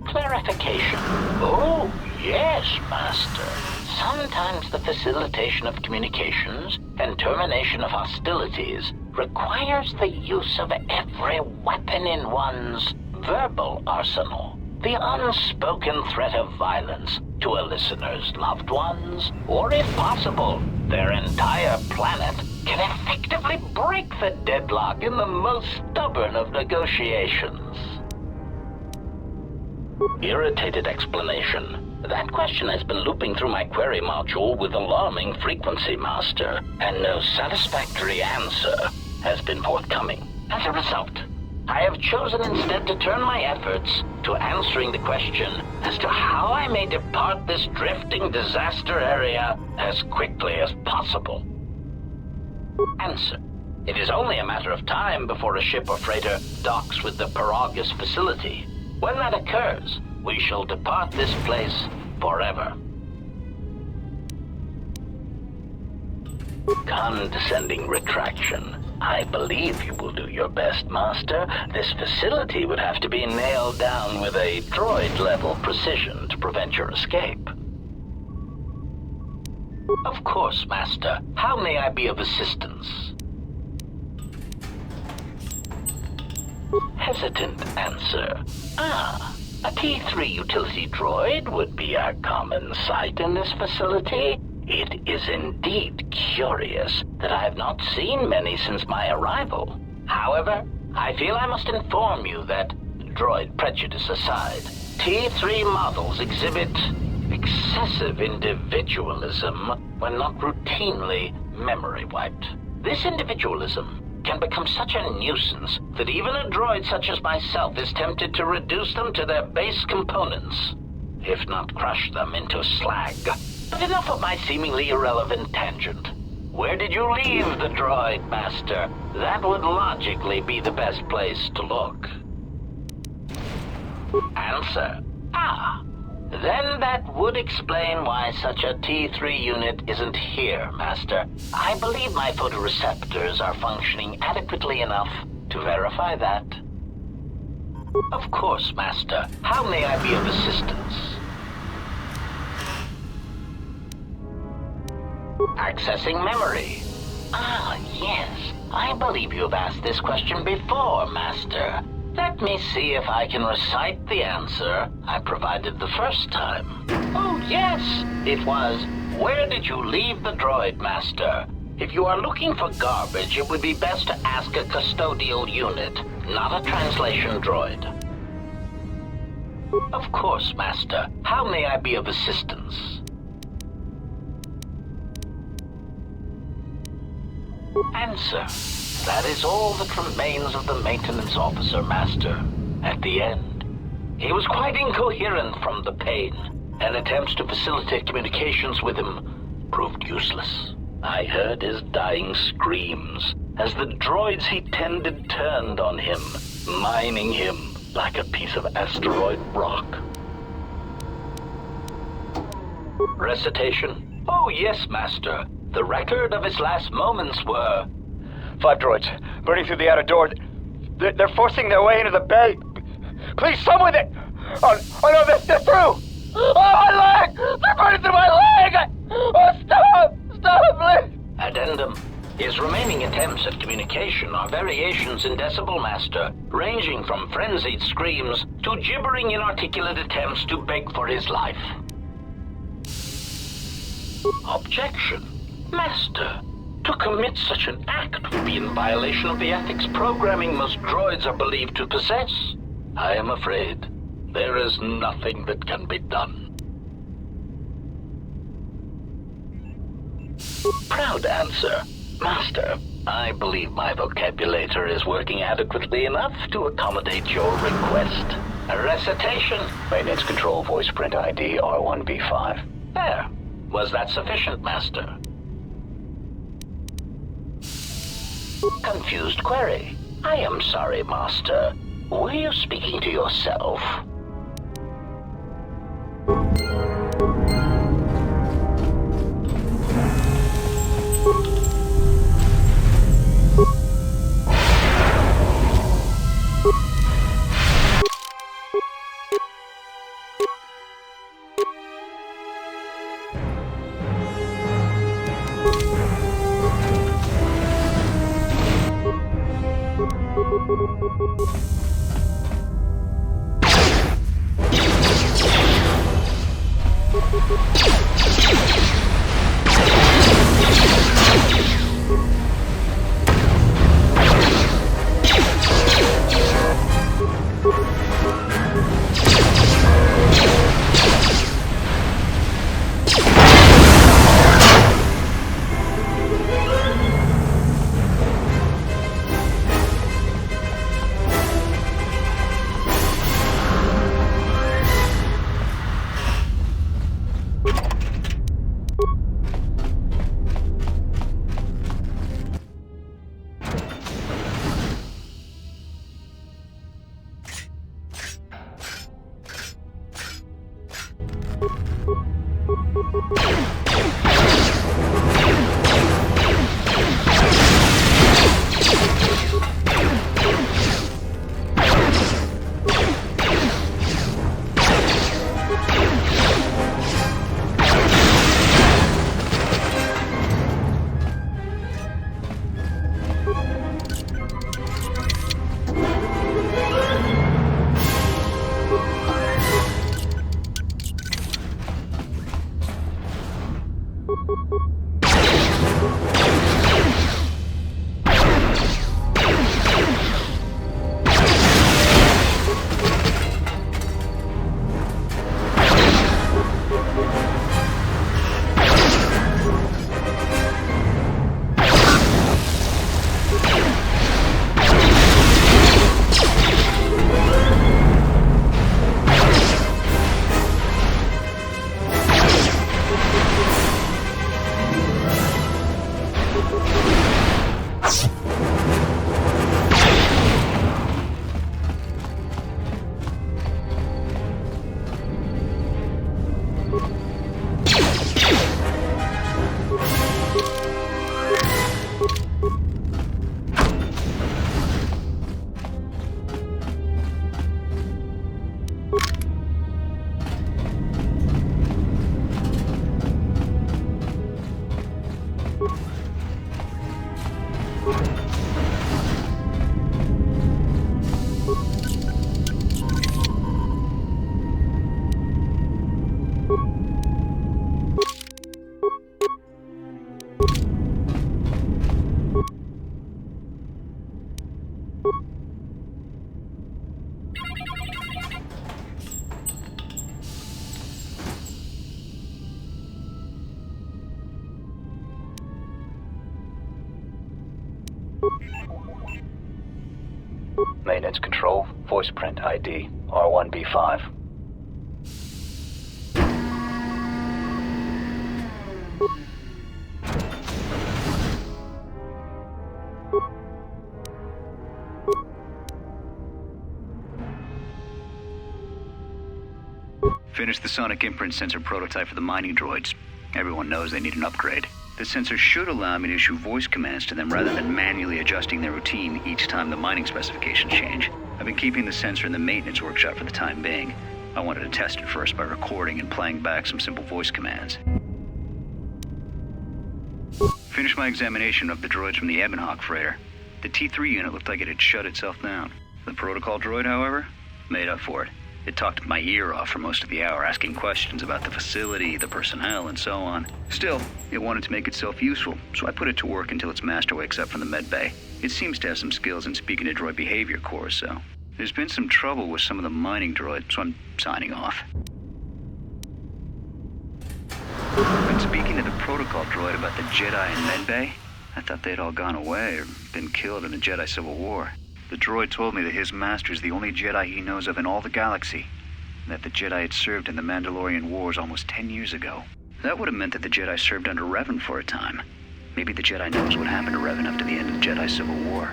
Clarification. Oh, yes, Master. Sometimes the facilitation of communications and termination of hostilities requires the use of every weapon in one's verbal arsenal. The unspoken threat of violence to a listener's loved ones, or if possible, their entire planet, can effectively break the deadlock in the most stubborn of negotiations. Irritated explanation. That question has been looping through my query module with alarming frequency, Master, and no satisfactory answer has been forthcoming. As a result, I have chosen instead to turn my efforts to answering the question as to how I may depart this drifting disaster area as quickly as possible. Answer. It is only a matter of time before a ship or freighter docks with the Peragus facility. When that occurs, we shall depart this place forever. Condescending retraction. I believe you will do your best, Master. This facility would have to be nailed down with a droid-level precision to prevent your escape. Of course, Master. How may I be of assistance? Hesitant answer. A T3 utility droid would be a common sight in this facility. It is indeed curious that I have not seen many since my arrival. However, I feel I must inform you that, droid prejudice aside, T3 models exhibit excessive individualism when not routinely memory wiped. This individualism can become such a nuisance that even a droid such as myself is tempted to reduce them to their base components, if not crush them into slag. But enough of my seemingly irrelevant tangent. Where did you leave the droid, Master? That would logically be the best place to look. Answer. Then that would explain why such a T3 unit isn't here, Master. I believe my photoreceptors are functioning adequately enough to verify that. Of course, Master. How may I be of assistance? Accessing memory. Yes. I believe you have asked this question before, Master. Let me see if I can recite the answer I provided the first time. Oh, yes. It was, where did you leave the droid, Master? If you are looking for garbage, it would be best to ask a custodial unit, not a translation droid. Of course, Master. How may I be of assistance? Answer. That is all that remains of the maintenance officer, Master. At the end, he was quite incoherent from the pain, and attempts to facilitate communications with him proved useless. I heard his dying screams as the droids he tended turned on him, mining him like a piece of asteroid rock. Recitation? Oh yes, Master. The record of his last moments were... 5 droids, burning through the outer door. They're forcing their way into the bay. Please, someone that... Oh no, they're through! Oh, my leg! They're burning through my leg! Oh, stop! Stop, please! Addendum. His remaining attempts at communication are variations in Decibel Master, ranging from frenzied screams to gibbering inarticulate attempts to beg for his life. Objection. Master, to commit such an act would be in violation of the ethics programming most droids are believed to possess. I am afraid there is nothing that can be done. Proud answer. Master, I believe my vocabulator is working adequately enough to accommodate your request. A recitation. Maintenance control voice print ID R1B5. There. Was that sufficient, Master? Confused query. I am sorry, Master. Were you speaking to yourself? Maintenance control, voice print ID, R1B5. Finished the sonic imprint sensor prototype for the mining droids. Everyone knows they need an upgrade. The sensor should allow me to issue voice commands to them rather than manually adjusting their routine each time the mining specifications change. I've been keeping the sensor in the maintenance workshop for the time being. I wanted to test it first by recording and playing back some simple voice commands. Finished my examination of the droids from the Ebonhawk freighter. The T3 unit looked like it had shut itself down. The protocol droid, however, made up for it. It talked my ear off for most of the hour, asking questions about the facility, the personnel, and so on. Still, it wanted to make itself useful, so I put it to work until its master wakes up from the med bay. It seems to have some skills in speaking to droid behavior cores, so there's been some trouble with some of the mining droids, so I'm signing off. When speaking to the protocol droid about the Jedi in med bay, I thought they'd all gone away or been killed in the Jedi Civil War. The droid told me that his master is the only Jedi he knows of in all the galaxy, and that the Jedi had served in the Mandalorian Wars almost 10 years ago. That would have meant that the Jedi served under Revan for a time. Maybe the Jedi knows what happened to Revan after the end of the Jedi Civil War.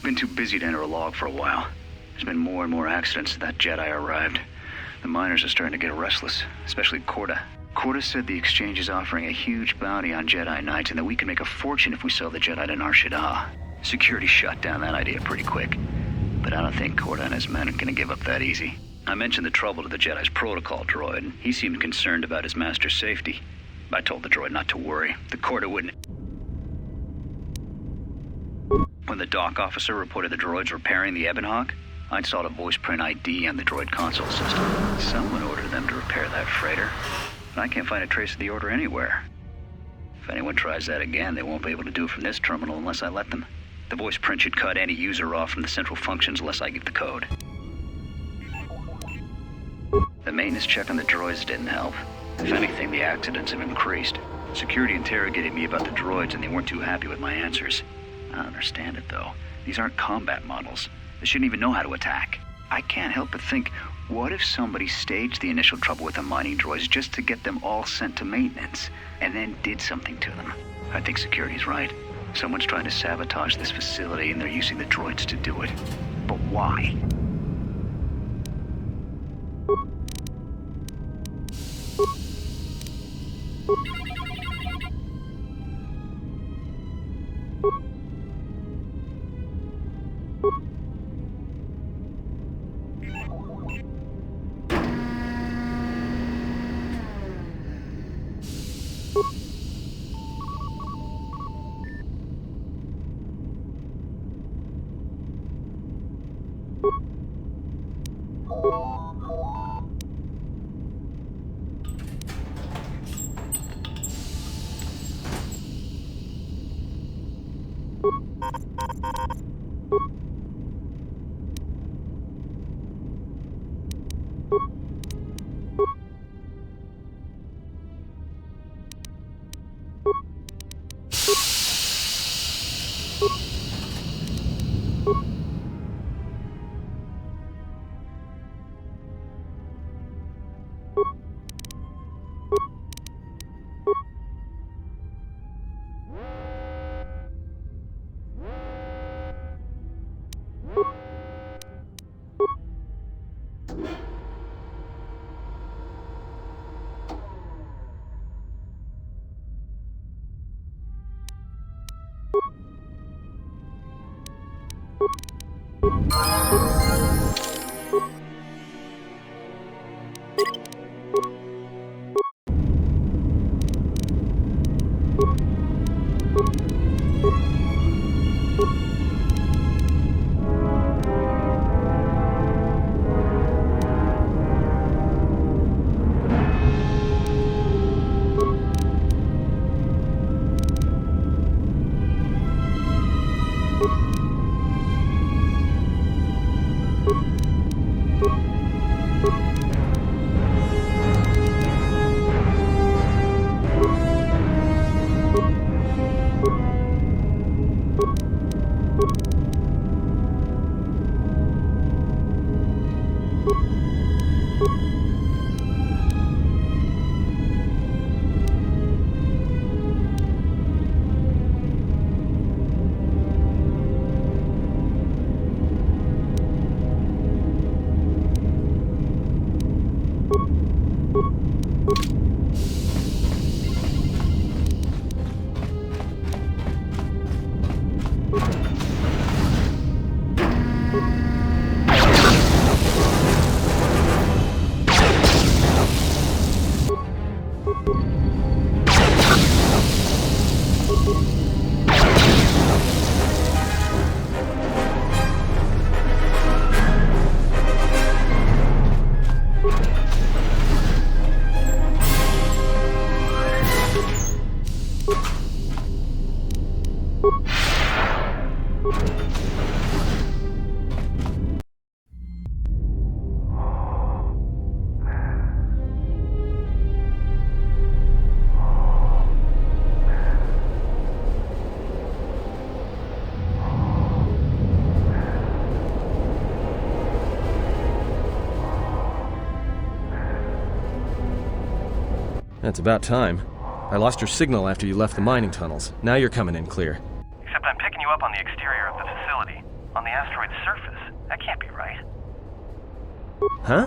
Been too busy to enter a log for a while. There's been more and more accidents since that Jedi arrived. The miners are starting to get restless, especially Corda. Corda said the exchange is offering a huge bounty on Jedi Knights and that we can make a fortune if we sell the Jedi to Nar Shaddaa. Security shot down that idea pretty quick, but I don't think Corda and his men are going to give up that easy. I mentioned the trouble to the Jedi's protocol droid, and he seemed concerned about his master's safety. I told the droid not to worry. The Corda wouldn't. When the dock officer reported the droids repairing the Ebonhawk, I installed a voice print ID on the droid console system. Someone ordered them to repair that freighter, and I can't find a trace of the order anywhere. If anyone tries that again, they won't be able to do it from this terminal unless I let them. The voice print should cut any user off from the central functions unless I give the code. The maintenance check on the droids didn't help. If anything, the accidents have increased. Security interrogated me about the droids and they weren't too happy with my answers. I don't understand it though. These aren't combat models. They shouldn't even know how to attack. I can't help but think, what if somebody staged the initial trouble with the mining droids just to get them all sent to maintenance, and then did something to them? I think security's right. Someone's trying to sabotage this facility and they're using the droids to do it. But why? That's about time. I lost your signal after you left the mining tunnels. Now you're coming in clear. Except I'm picking you up on the exterior of the facility, on the asteroid's surface. That can't be right. Huh?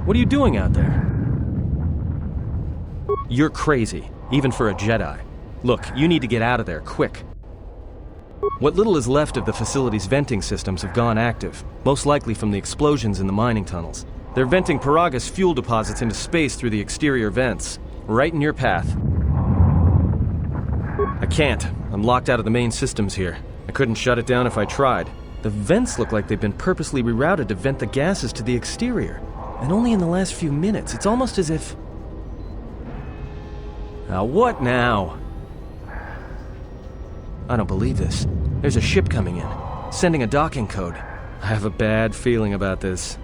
What are you doing out there? You're crazy, even for a Jedi. Look, you need to get out of there, quick. What little is left of the facility's venting systems have gone active, most likely from the explosions in the mining tunnels. They're venting Peragus fuel deposits into space through the exterior vents, right in your path. I can't. I'm locked out of the main systems here. I couldn't shut it down if I tried. The vents look like they've been purposely rerouted to vent the gases to the exterior. And only in the last few minutes. It's almost as if... Now what now? I don't believe this. There's a ship coming in, sending a docking code. I have a bad feeling about this.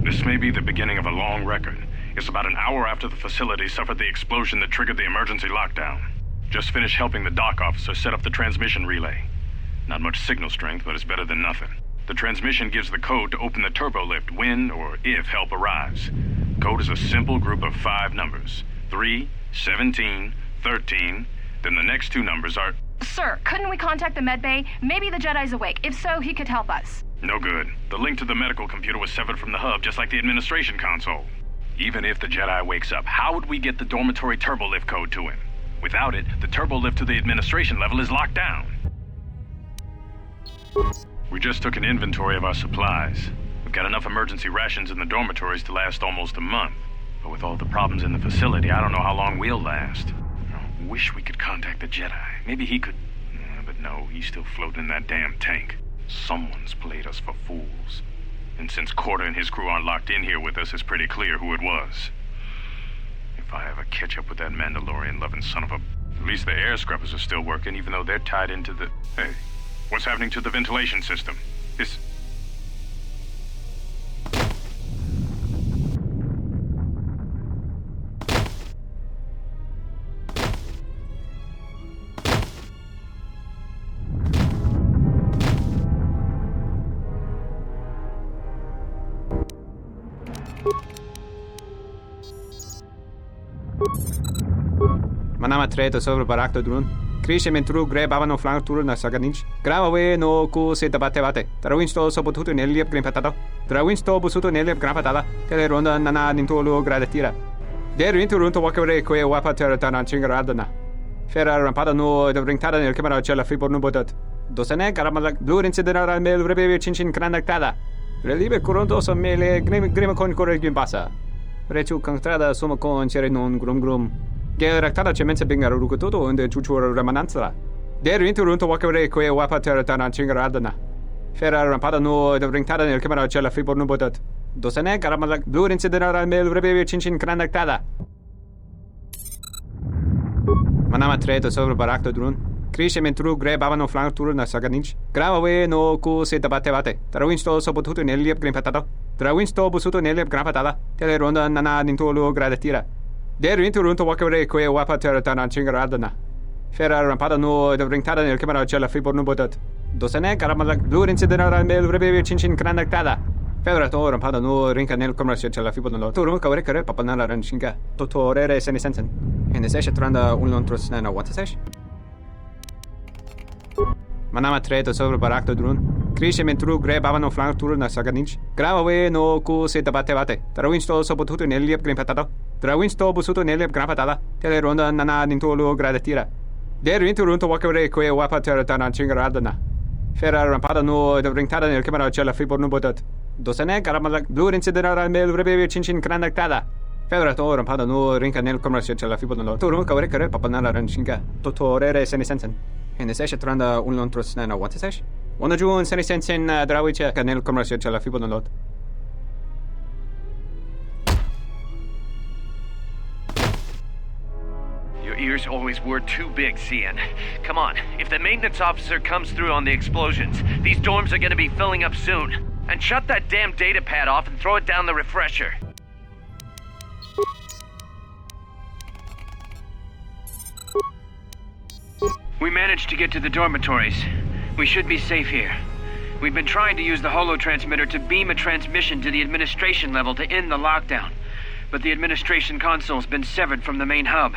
This may be the beginning of a long record. It's about an hour after the facility suffered the explosion that triggered the emergency lockdown. Just finished helping the dock officer set up the transmission relay. Not much signal strength, but it's better than nothing. The transmission gives the code to open the turbo lift when or if help arrives. Code is a simple group of 5 numbers. 3, 17, 13, then the next 2 numbers are... Sir, couldn't we contact the medbay? Maybe the Jedi's awake. If so, he could help us. No good. The link to the medical computer was severed from the hub, just like the administration console. Even if the Jedi wakes up, how would we get the dormitory turbo lift code to him? Without it, the turbo lift to the administration level is locked down. We just took an inventory of our supplies. We've got enough emergency rations in the dormitories to last almost a month. But with all the problems in the facility, I don't know how long we'll last. I wish we could contact the Jedi. Maybe he could... But no, he's still floating in that damn tank. Someone's played us for fools. And since Corda and his crew aren't locked in here with us, it's pretty clear who it was. If I ever catch up with that Mandalorian-loving son of a... At least the air scrubbers are still working, even though they're tied into the... Hey, what's happening to the ventilation system? This... Manama treto sobre barak do drone. Cresce mentru grebava no flanco turno na saganich. Grava we no cu se bate. Trawinsto so botuto neliep grimpatado. Trawinsto busuto neliep grimpatada. Tele ronda nana nintolo gradatira. Der runto wakere que wapa terra chingaradana. Ferra rampada no de brintada nel camera cella free no botat. Dosene garamala blur incidera mel rebe chinchin cranactada. Relive coronto so mele grima con corre gimbasa. Rechu contrada somo con cere non grum. Geractada cemense bingaro rukutoto und chuchura remananza. Der runto wakere que wapa terra chingaradana. Ferra rampada no de brintada nel camera cella free no botat. Dosene garamala blur incidera mel rebe chinchin cranactada. Manama treto sobre barak do drone. Cresce mentru grebava no flanco turno na saganich. Grava we no cu se bate. Trawinsto so botuto neliep grimpatado. Trawinsto busuto neliep grimpatada. Tele ronda nana nintolo gradatira. Der runto wakere que wapa terra chingaradana. Ferra rampada no de brintada nel camera cella free no botat. Dosene garamala blur incidera mel rebe chinchin cranactada. Ferra to rampada no rinca nel camera cella free no. Turu kare papanala ranchinga. Totorere seni sensen. En es tranda un lontros na what is Manama treto sobre barak do drone. Cresce mentru grebava no flanco turno na saganich. Grava we no cu se bate. Trawinsto so botuto neliep grimpatado. Trawinsto busuto neliep grimpatada. Tele ronda nana nintolo gradatira. Der runto wakere que wapa terra chingaradana. Ferra rampada no de brintada nel camera cella free no botat. Dosene garamala blur incidera mel rebe chinchin cranactada. Ferra to rampada no rinca nel camera cella free no. Turu kare papanala ranchinga. Totorere seni sensen. En es tranda un lontros na what is One June seni sensen drawiche nel camera cella free no. Your ears always were too big, Cian. Come on, if the maintenance officer comes through on the explosions, these dorms are gonna be filling up soon. And shut that damn data pad off and throw it down the refresher. We managed to get to the dormitories. We should be safe here. We've been trying to use the holo-transmitter to beam a transmission to the administration level to end the lockdown. But the administration console's been severed from the main hub.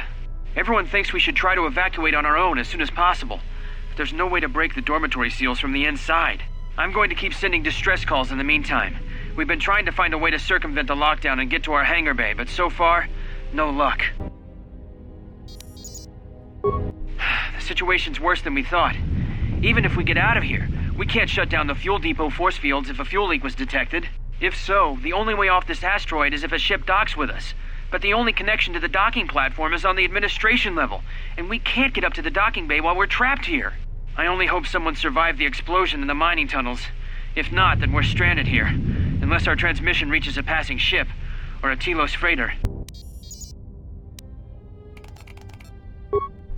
Everyone thinks we should try to evacuate on our own as soon as possible. But there's no way to break the dormitory seals from the inside. I'm going to keep sending distress calls in the meantime. We've been trying to find a way to circumvent the lockdown and get to our hangar bay, but so far, no luck. The situation's worse than we thought. Even if we get out of here, we can't shut down the fuel depot force fields if a fuel leak was detected. If so, the only way off this asteroid is if a ship docks with us. But the only connection to the docking platform is on the administration level, and we can't get up to the docking bay while we're trapped here. I only hope someone survived the explosion in the mining tunnels. If not, then we're stranded here, unless our transmission reaches a passing ship, or a Telos freighter.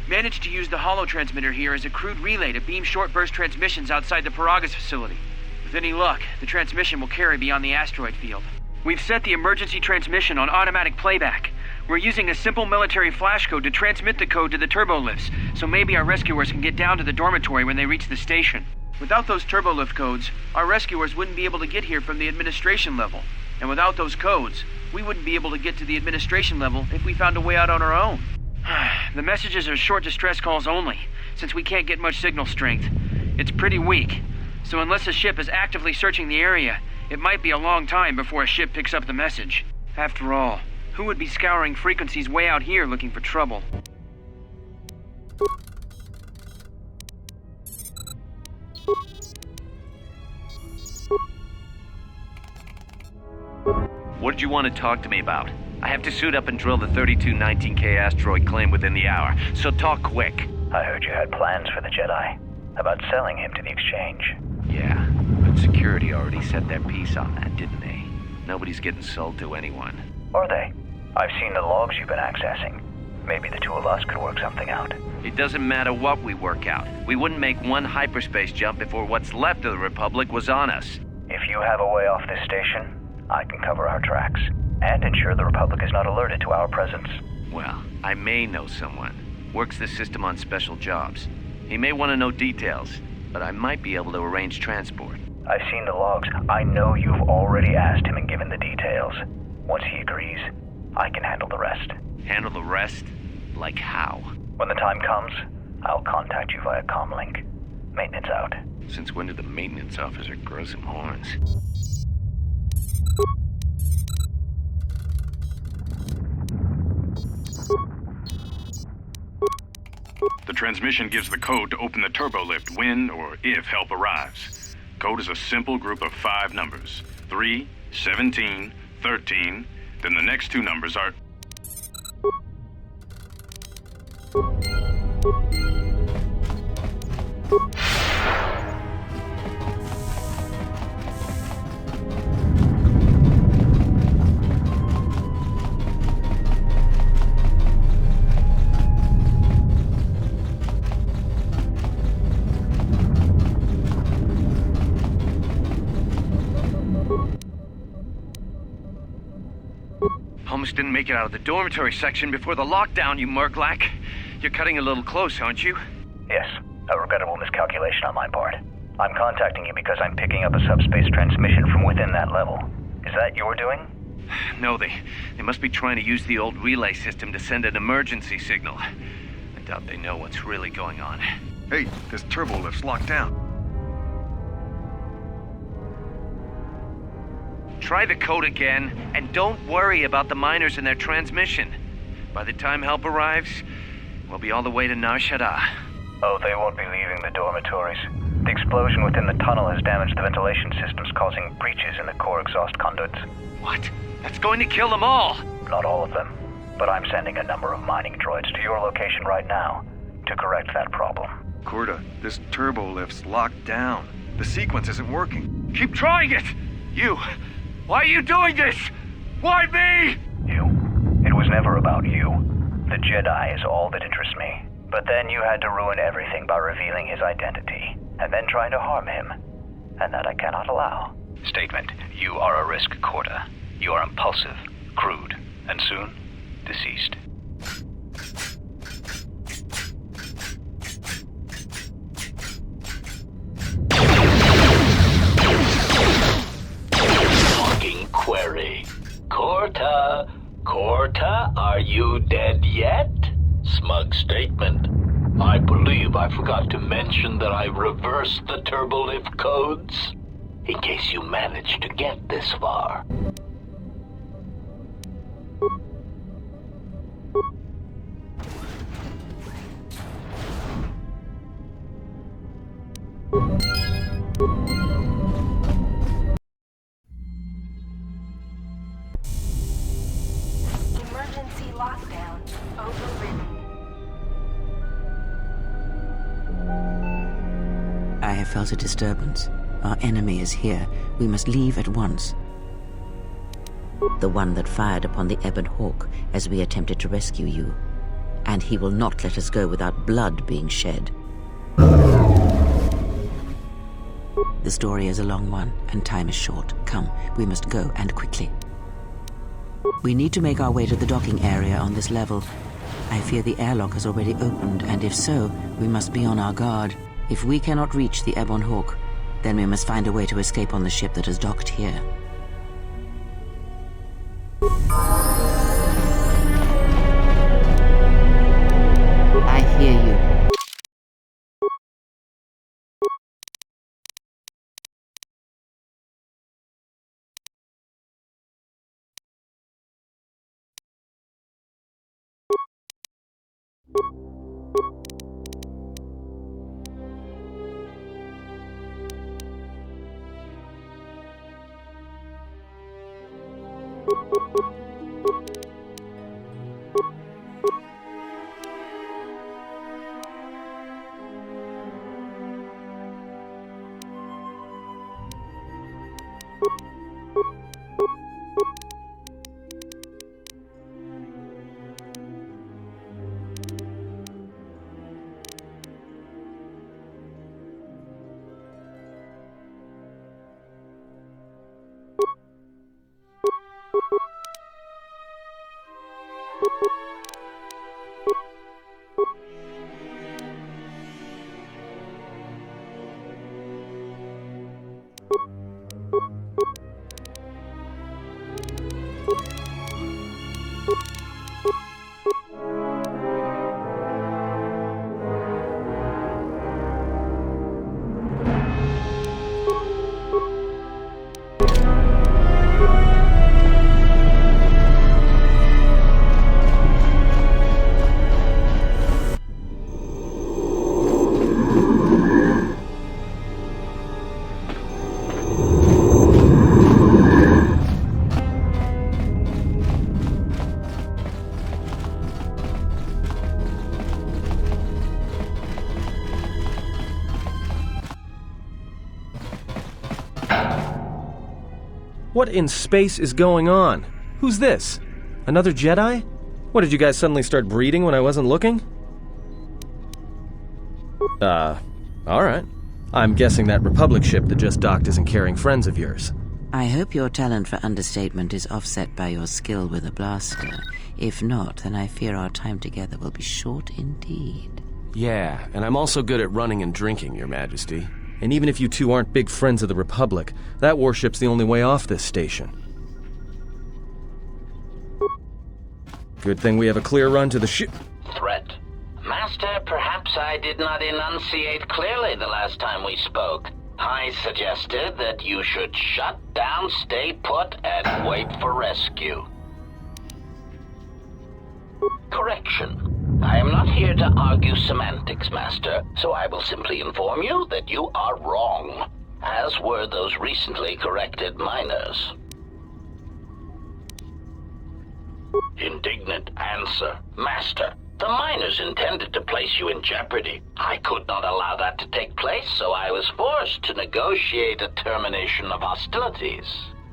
Managed to use the holo-transmitter here as a crude relay to beam short-burst transmissions outside the Peragus facility. With any luck, the transmission will carry beyond the asteroid field. We've set the emergency transmission on automatic playback. We're using a simple military flash code to transmit the code to the turbolifts, so maybe our rescuers can get down to the dormitory when they reach the station. Without those turbolift codes, our rescuers wouldn't be able to get here from the administration level. And without those codes, we wouldn't be able to get to the administration level if we found a way out on our own. The messages are short distress calls only, since we can't get much signal strength. It's pretty weak, so unless a ship is actively searching the area, it might be a long time before a ship picks up the message. After all, who would be scouring frequencies way out here looking for trouble? What did you want to talk to me about? I have to suit up and drill the 3219K asteroid claim within the hour, so talk quick. I heard you had plans for the Jedi. About selling him to the exchange. Yeah, But security already set their piece on that, didn't they? Nobody's getting sold to anyone. Are they? I've seen the logs you've been accessing. Maybe the two of us could work something out. It doesn't matter what we work out. We wouldn't make one hyperspace jump before what's left of the Republic was on us. If you have a way off this station, I can cover our tracks and ensure the Republic is not alerted to our presence. Well, I may know someone. Works the system on special jobs. He may want to know details, but I might be able to arrange transport. I've seen the logs. I know you've already asked him and given the details. Once he agrees, I can handle the rest. Handle the rest? Like how? When the time comes, I'll contact you via comlink. Maintenance out. Since when did the maintenance officer grow some horns? The transmission gives the code to open the turbo lift when or if help arrives. Code is a simple group of 5 numbers. 3, 17, 13, then the next 2 numbers are... Almost didn't make it out of the dormitory section before the lockdown, you murglak. You're cutting a little close, aren't you? Yes, a regrettable miscalculation on my part. I'm contacting you because I'm picking up a subspace transmission from within that level. Is that your doing? No, they must be trying to use the old relay system to send an emergency signal. I doubt they know what's really going on. Hey, this turbo lift's locked down. Try the code again, and don't worry about the miners and their transmission. By the time help arrives, we'll be all the way to Nar Shaddaa. Oh, they won't be leaving the dormitories. The explosion within the tunnel has damaged the ventilation systems, causing breaches in the core exhaust conduits. What? That's going to kill them all! Not all of them, but I'm sending a number of mining droids to your location right now to correct that problem. Corda, this turbo lift's locked down. The sequence isn't working. Keep trying it! You! Why are you doing this? Why me? You. It was never about you. The Jedi is all that interests me. But then you had to ruin everything by revealing his identity, and then trying to harm him. And that I cannot allow. Statement. You are a risk, Corda. You are impulsive, crude, and soon, deceased. Query. Corta, are you dead yet? Smug statement. I believe I forgot to mention that I reversed the turbolift codes, in case you managed to get this far. Emergency lockdown overridden. I have felt a disturbance. Our enemy is here. We must leave at once. The one that fired upon the Ebon Hawk as we attempted to rescue you. And he will not let us go without blood being shed. The story is a long one, and time is short. Come, we must go, and quickly. We need to make our way to the docking area on this level. I fear the airlock has already opened, and if so, we must be on our guard. If we cannot reach the Ebon Hawk, then we must find a way to escape on the ship that has docked here. I hear you. What in space is going on? Who's this? Another Jedi? What, did you guys suddenly start breeding when I wasn't looking? Alright. I'm guessing that Republic ship that just docked isn't carrying friends of yours. I hope your talent for understatement is offset by your skill with a blaster. If not, then I fear our time together will be short indeed. Yeah, and I'm also good at running and drinking, Your Majesty. And even if you two aren't big friends of the Republic, that warship's the only way off this station. Good thing we have a clear run to the ship. Threat. Master, perhaps I did not enunciate clearly the last time we spoke. I suggested that you should shut down, stay put, and wait for rescue. Correction. I am not here to argue semantics, Master, so I will simply inform you that you are wrong, as were those recently corrected miners. Indignant answer. Master, the miners intended to place you in jeopardy. I could not allow that to take place, so I was forced to negotiate a termination of hostilities.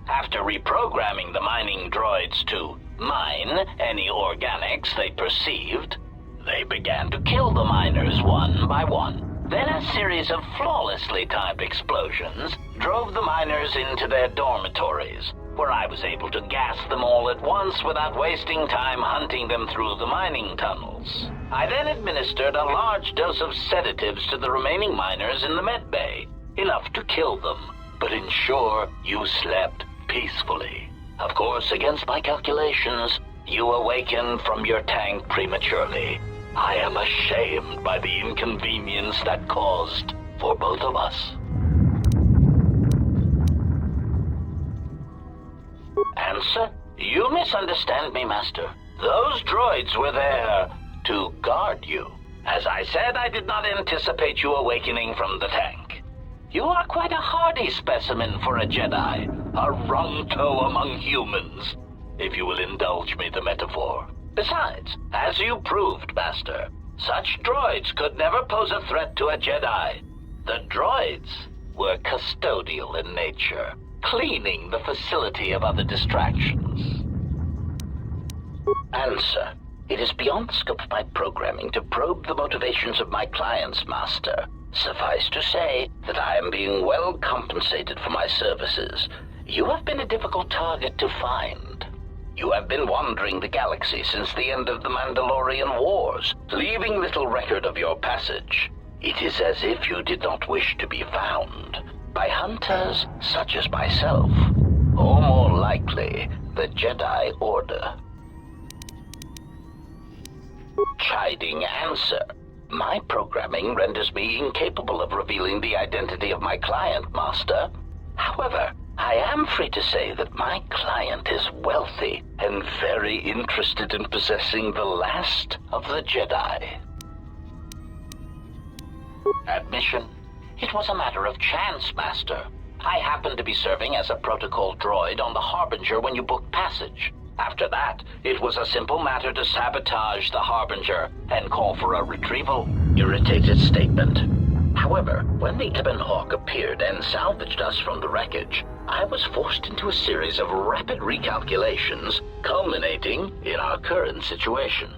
After reprogramming the mining droids to mine any organics they perceived, they began to kill the miners one by one. Then a series of flawlessly timed explosions drove the miners into their dormitories, where I was able to gas them all at once without wasting time hunting them through the mining tunnels. I then administered a large dose of sedatives to the remaining miners in the med bay, enough to kill them, but ensure you slept peacefully. Of course, against my calculations, you awakened from your tank prematurely. I am ashamed by the inconvenience that caused for both of us. Answer? You misunderstand me, Master. Those droids were there to guard you. As I said, I did not anticipate you awakening from the tank. You are quite a hardy specimen for a Jedi, a wrong-toe among humans, if you will indulge me the metaphor. Besides, as you proved, Master, such droids could never pose a threat to a Jedi. The droids were custodial in nature, cleaning the facility of other distractions. Answer. It is beyond the scope of my programming to probe the motivations of my clients, Master. Suffice to say that I am being well compensated for my services. You have been a difficult target to find. You have been wandering the galaxy since the end of the Mandalorian Wars, leaving little record of your passage. It is as if you did not wish to be found by hunters such as myself, or more likely, the Jedi Order. Chiding answer. My programming renders me incapable of revealing the identity of my client, Master. However, I am free to say that my client is wealthy and very interested in possessing the last of the Jedi. Admission. It was a matter of chance, Master. I happened to be serving as a protocol droid on the Harbinger when you booked passage. After that, it was a simple matter to sabotage the Harbinger and call for a retrieval. Irritated statement. However, when the Ebon Hawk appeared and salvaged us from the wreckage, I was forced into a series of rapid recalculations, culminating in our current situation.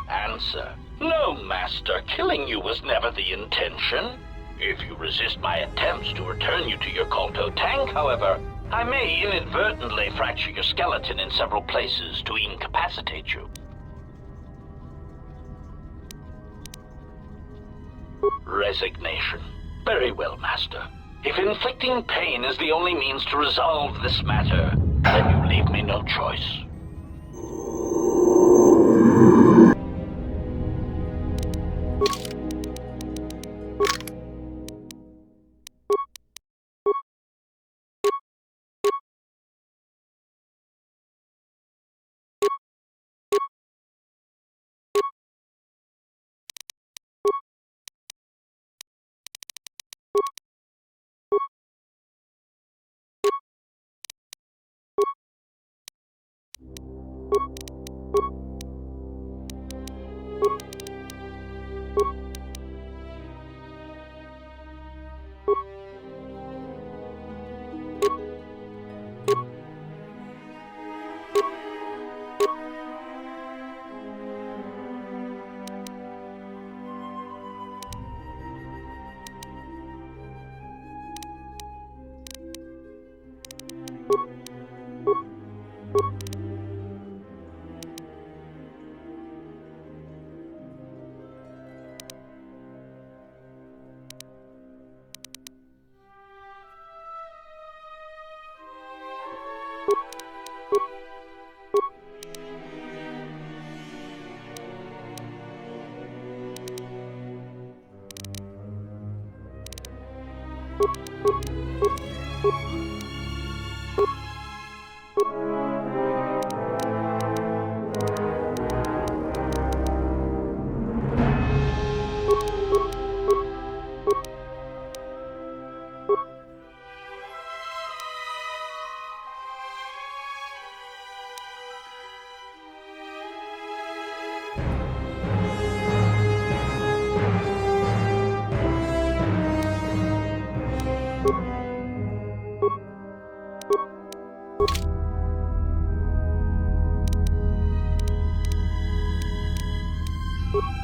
Answer. No, Master. Killing you was never the intention. If you resist my attempts to return you to your Kolto tank, however, I may inadvertently fracture your skeleton in several places to incapacitate you. Resignation. Very well, Master. If inflicting pain is the only means to resolve this matter, then you leave me no choice.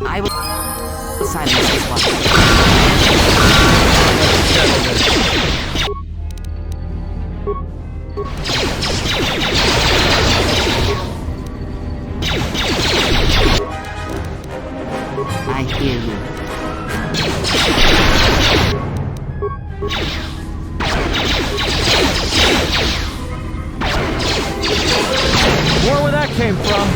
I will silence this one. I hear you. More where that came from.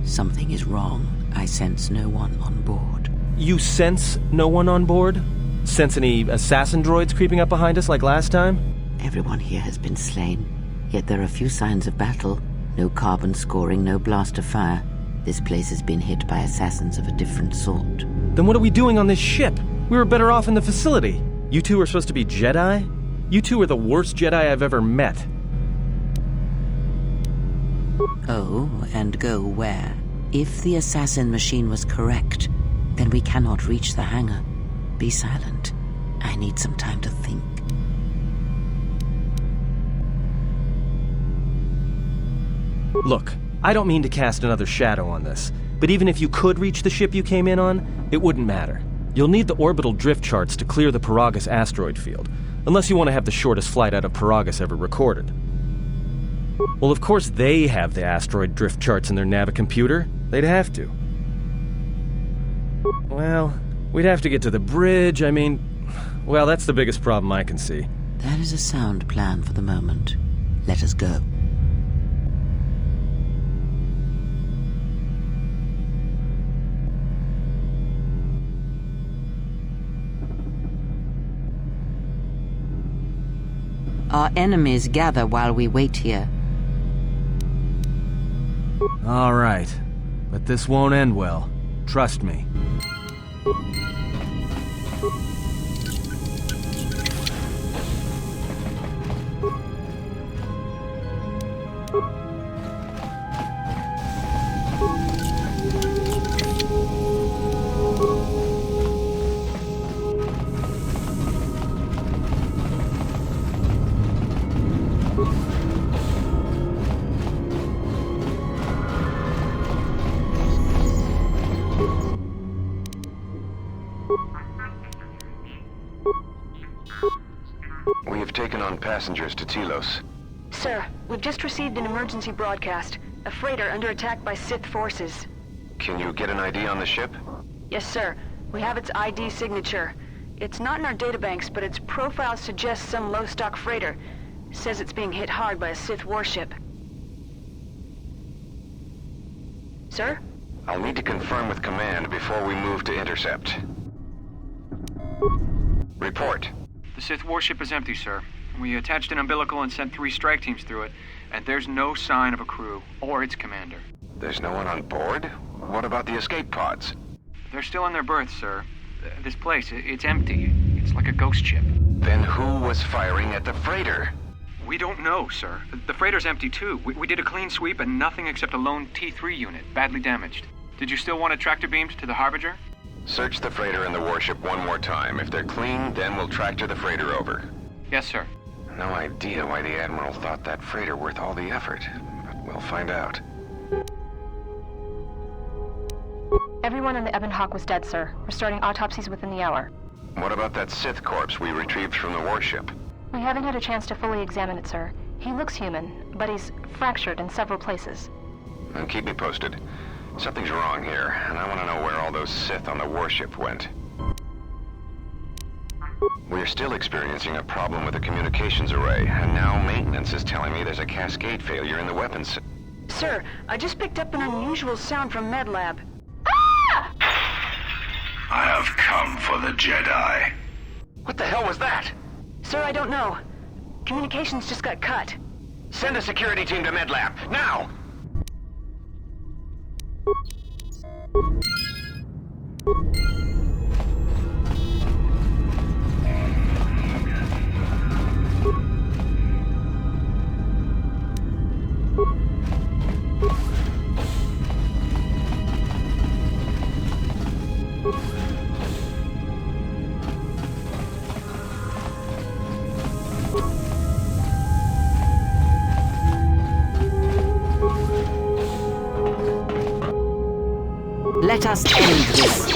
Something is wrong. I sense no one on board. You sense no one on board? Sense any assassin droids creeping up behind us like last time? Everyone here has been slain, yet there are few signs of battle. No carbon scoring, no blast of fire. This place has been hit by assassins of a different sort. Then what are we doing on this ship? We were better off in the facility. You two are supposed to be Jedi? You two are the worst Jedi I've ever met. Oh, and go where? If the assassin machine was correct, then we cannot reach the hangar. Be silent. I need some time to think. Look, I don't mean to cast another shadow on this, but even if you could reach the ship you came in on, it wouldn't matter. You'll need the orbital drift charts to clear the Peragus asteroid field, unless you want to have the shortest flight out of Peragus ever recorded. Well, of course they have the asteroid drift charts in their navicomputer. They'd have to. Well, we'd have to get to the bridge, well, that's the biggest problem I can see. That is a sound plan for the moment. Let us go. Our enemies gather while we wait here. All right. But this won't end well. Trust me. We have taken on passengers to Telos. Sir, we've just received an emergency broadcast. A freighter under attack by Sith forces. Can you get an ID on the ship? Yes, sir. We have its ID signature. It's not in our databanks, but its profile suggests some low-stock freighter. Says it's being hit hard by a Sith warship. Sir? I'll need to confirm with command before we move to intercept. Report. The Sith warship is empty, sir. We attached an umbilical and sent 3 strike teams through it, and there's no sign of a crew or its commander. There's no one on board? What about the escape pods? They're still in their berths, sir. This place, it's empty. It's like a ghost ship. Then who was firing at the freighter? We don't know, sir. The freighter's empty, too. We did a clean sweep and nothing except a lone T3 unit, badly damaged. Did you still want a tractor beamed to the Harbinger? Search the freighter and the warship one more time. If they're clean, then we'll tractor the freighter over. Yes, sir. No idea why the Admiral thought that freighter worth all the effort, but we'll find out. Everyone in the Ebon Hawk was dead, sir. We're starting autopsies within the hour. What about that Sith corpse we retrieved from the warship? We haven't had a chance to fully examine it, sir. He looks human, but he's fractured in several places. And keep me posted. Something's wrong here, and I want to know where all those Sith on the warship went. We're still experiencing a problem with the communications array, and now maintenance is telling me there's a cascade failure in the weapons. Sir, I just picked up an unusual sound from MedLab. I have come for the Jedi. What the hell was that? Sir, I don't know. Communications just got cut. Send a security team to MedLab, now! Let us end this.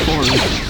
Forward.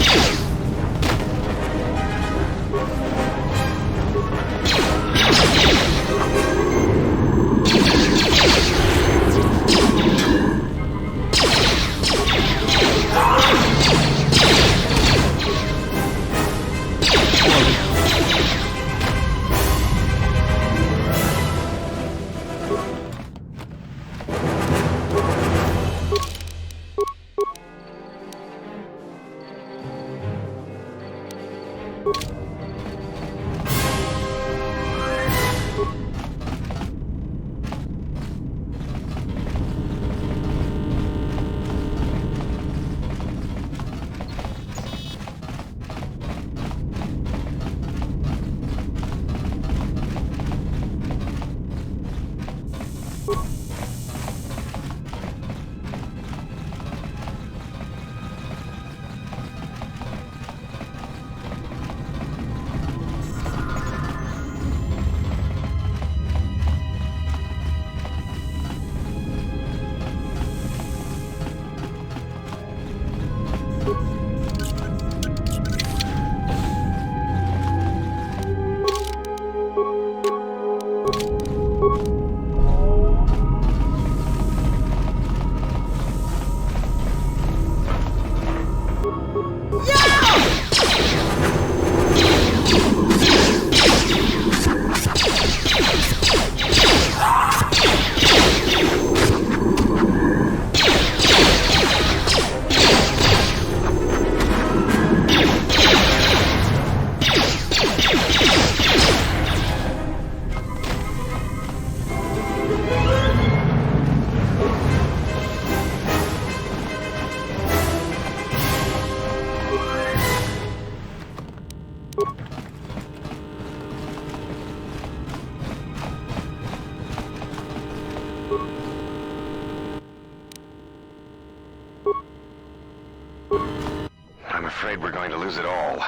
I'm afraid we're going to lose it all.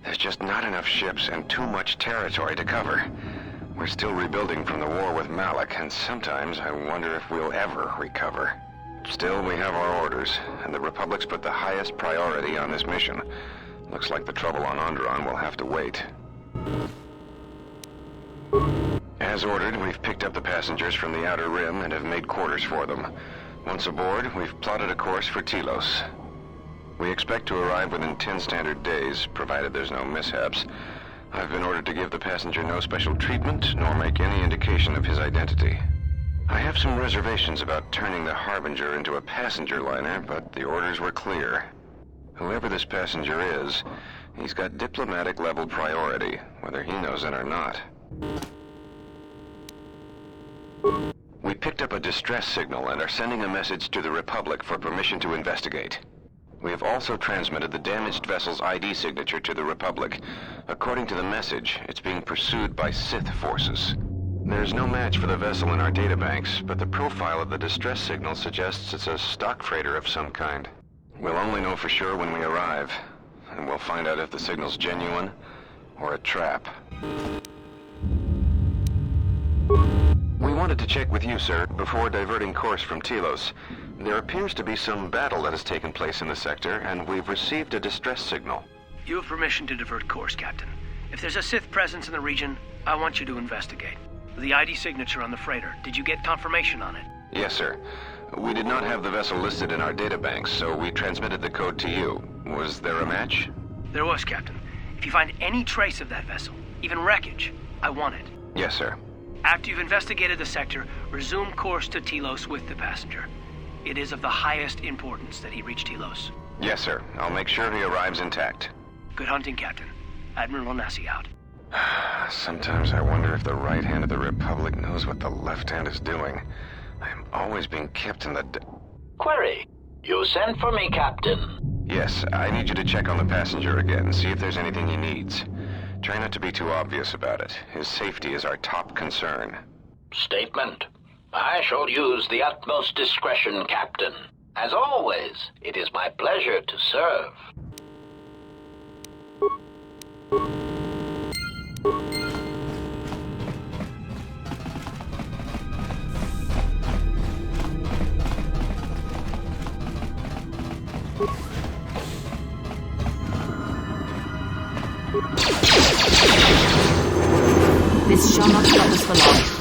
There's just not enough ships and too much territory to cover. We're still rebuilding from the war with Malik, and sometimes I wonder if we'll ever recover. Still, we have our orders, and the Republic's put the highest priority on this mission. Looks like the trouble on Onderon will have to wait. As ordered, we've picked up the passengers from the Outer Rim and have made quarters for them. Once aboard, we've plotted a course for Telos. We expect to arrive within 10 standard days, provided there's no mishaps. I've been ordered to give the passenger no special treatment, nor make any indication of his identity. I have some reservations about turning the Harbinger into a passenger liner, but the orders were clear. Whoever this passenger is, he's got diplomatic-level priority, whether he knows it or not. We picked up a distress signal and are sending a message to the Republic for permission to investigate. We have also transmitted the damaged vessel's ID signature to the Republic. According to the message, it's being pursued by Sith forces. There's no match for the vessel in our databanks, but the profile of the distress signal suggests it's a stock freighter of some kind. We'll only know for sure when we arrive, and we'll find out if the signal's genuine or a trap. We wanted to check with you, sir, before diverting course from Telos. There appears to be some battle that has taken place in the sector, and we've received a distress signal. You have permission to divert course, Captain. If there's a Sith presence in the region, I want you to investigate. The ID signature on the freighter, did you get confirmation on it? Yes, sir. We did not have the vessel listed in our databanks, so we transmitted the code to you. Was there a match? There was, Captain. If you find any trace of that vessel, even wreckage, I want it. Yes, sir. After you've investigated the sector, resume course to Telos with the passenger. It is of the highest importance that he reach Telos. Yes, sir. I'll make sure he arrives intact. Good hunting, Captain. Admiral Onasi out. Sometimes I wonder if the right hand of the Republic knows what the left hand is doing. I am always being kept in the... Query. You sent for me, Captain. Yes, I need you to check on the passenger again and see if there's anything he needs. Try not to be too obvious about it. His safety is our top concern. Statement. I shall use the utmost discretion, Captain. As always, it is my pleasure to serve. This shall not stop us for long.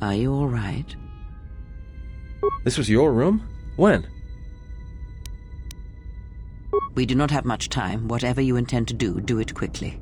Are you all right? This was your room? When? We do not have much time. Whatever you intend to do, do it quickly.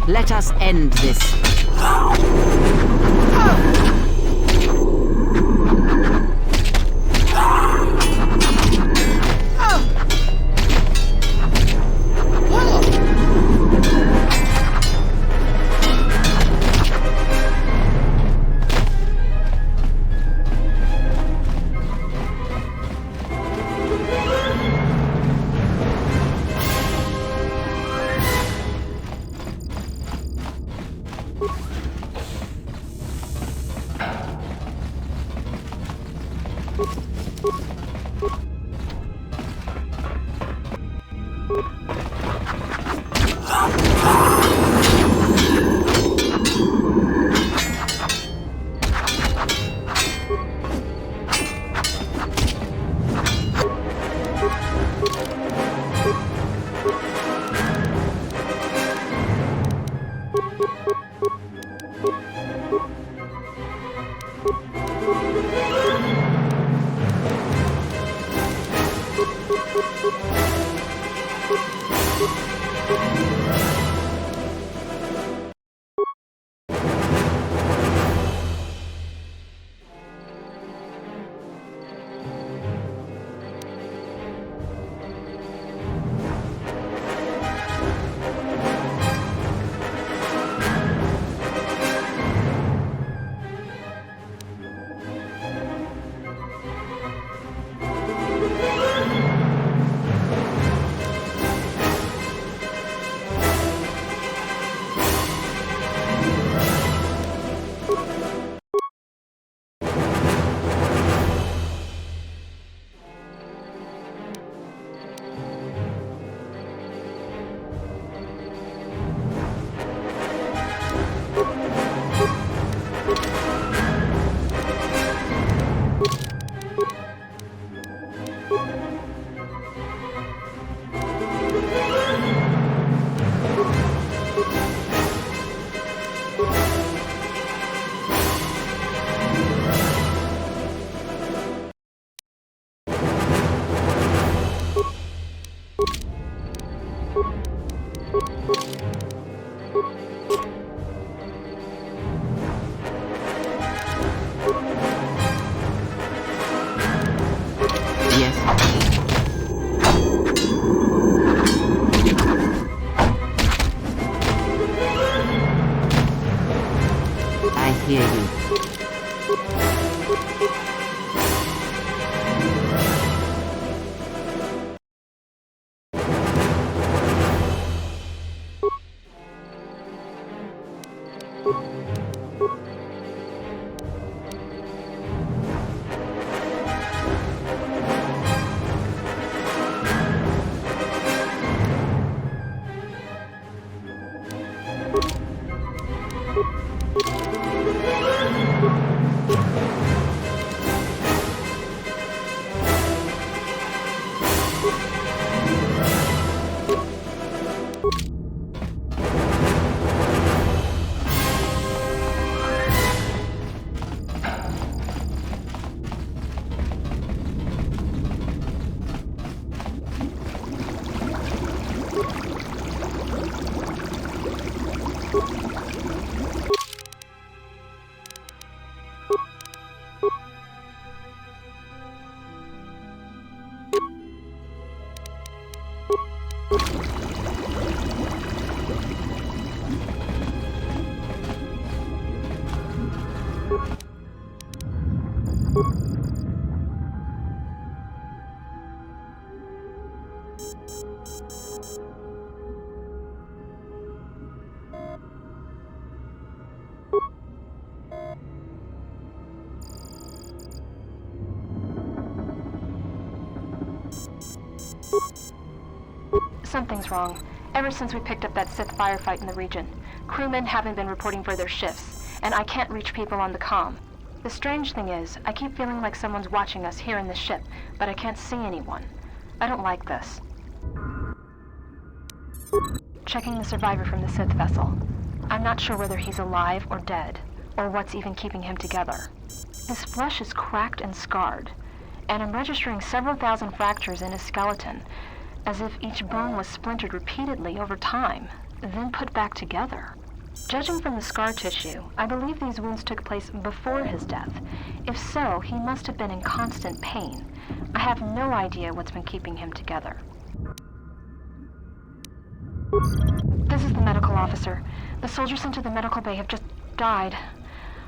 Let us end this. Yes. I hear you. Something's wrong. Ever since we picked up that Sith firefight in the region, crewmen haven't been reporting for their shifts, and I can't reach people on the comm. The strange thing is, I keep feeling like someone's watching us here in the ship, but I can't see anyone. I don't like this. Checking the survivor from the Sith vessel. I'm not sure whether he's alive or dead, or what's even keeping him together. His flesh is cracked and scarred, and I'm registering several thousand fractures in his skeleton, as if each bone was splintered repeatedly over time, then put back together. Judging from the scar tissue, I believe these wounds took place before his death. If so, he must have been in constant pain. I have no idea what's been keeping him together. This is the medical officer. The soldiers sent to the medical bay have just died.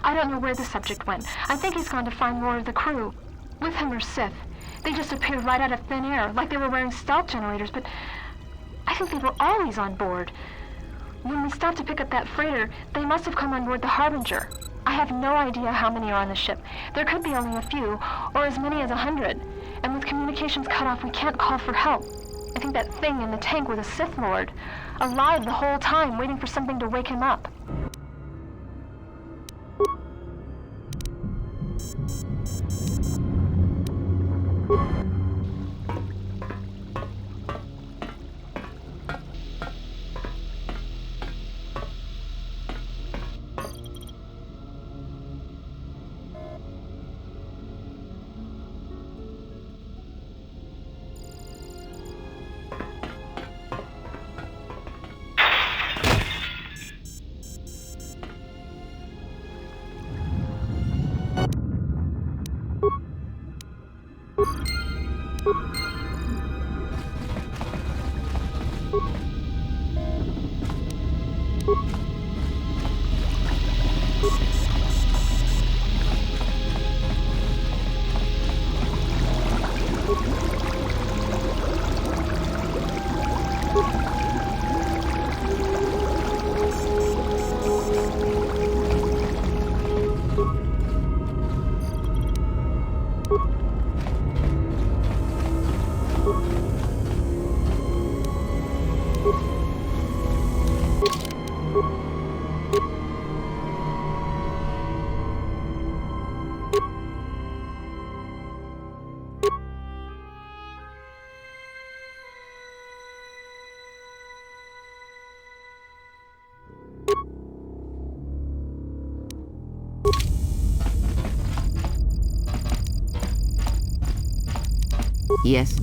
I don't know where the subject went. I think he's gone to find more of the crew. With him are Sith. They just appeared right out of thin air, like they were wearing stealth generators, but I think they were always on board. When we stopped to pick up that freighter, they must have come on board the Harbinger. I have no idea how many are on the ship. There could be only a few, or as many as 100. And with communications cut off, we can't call for help. I think that thing in the tank was a Sith Lord, alive the whole time, waiting for something to wake him up. Yes.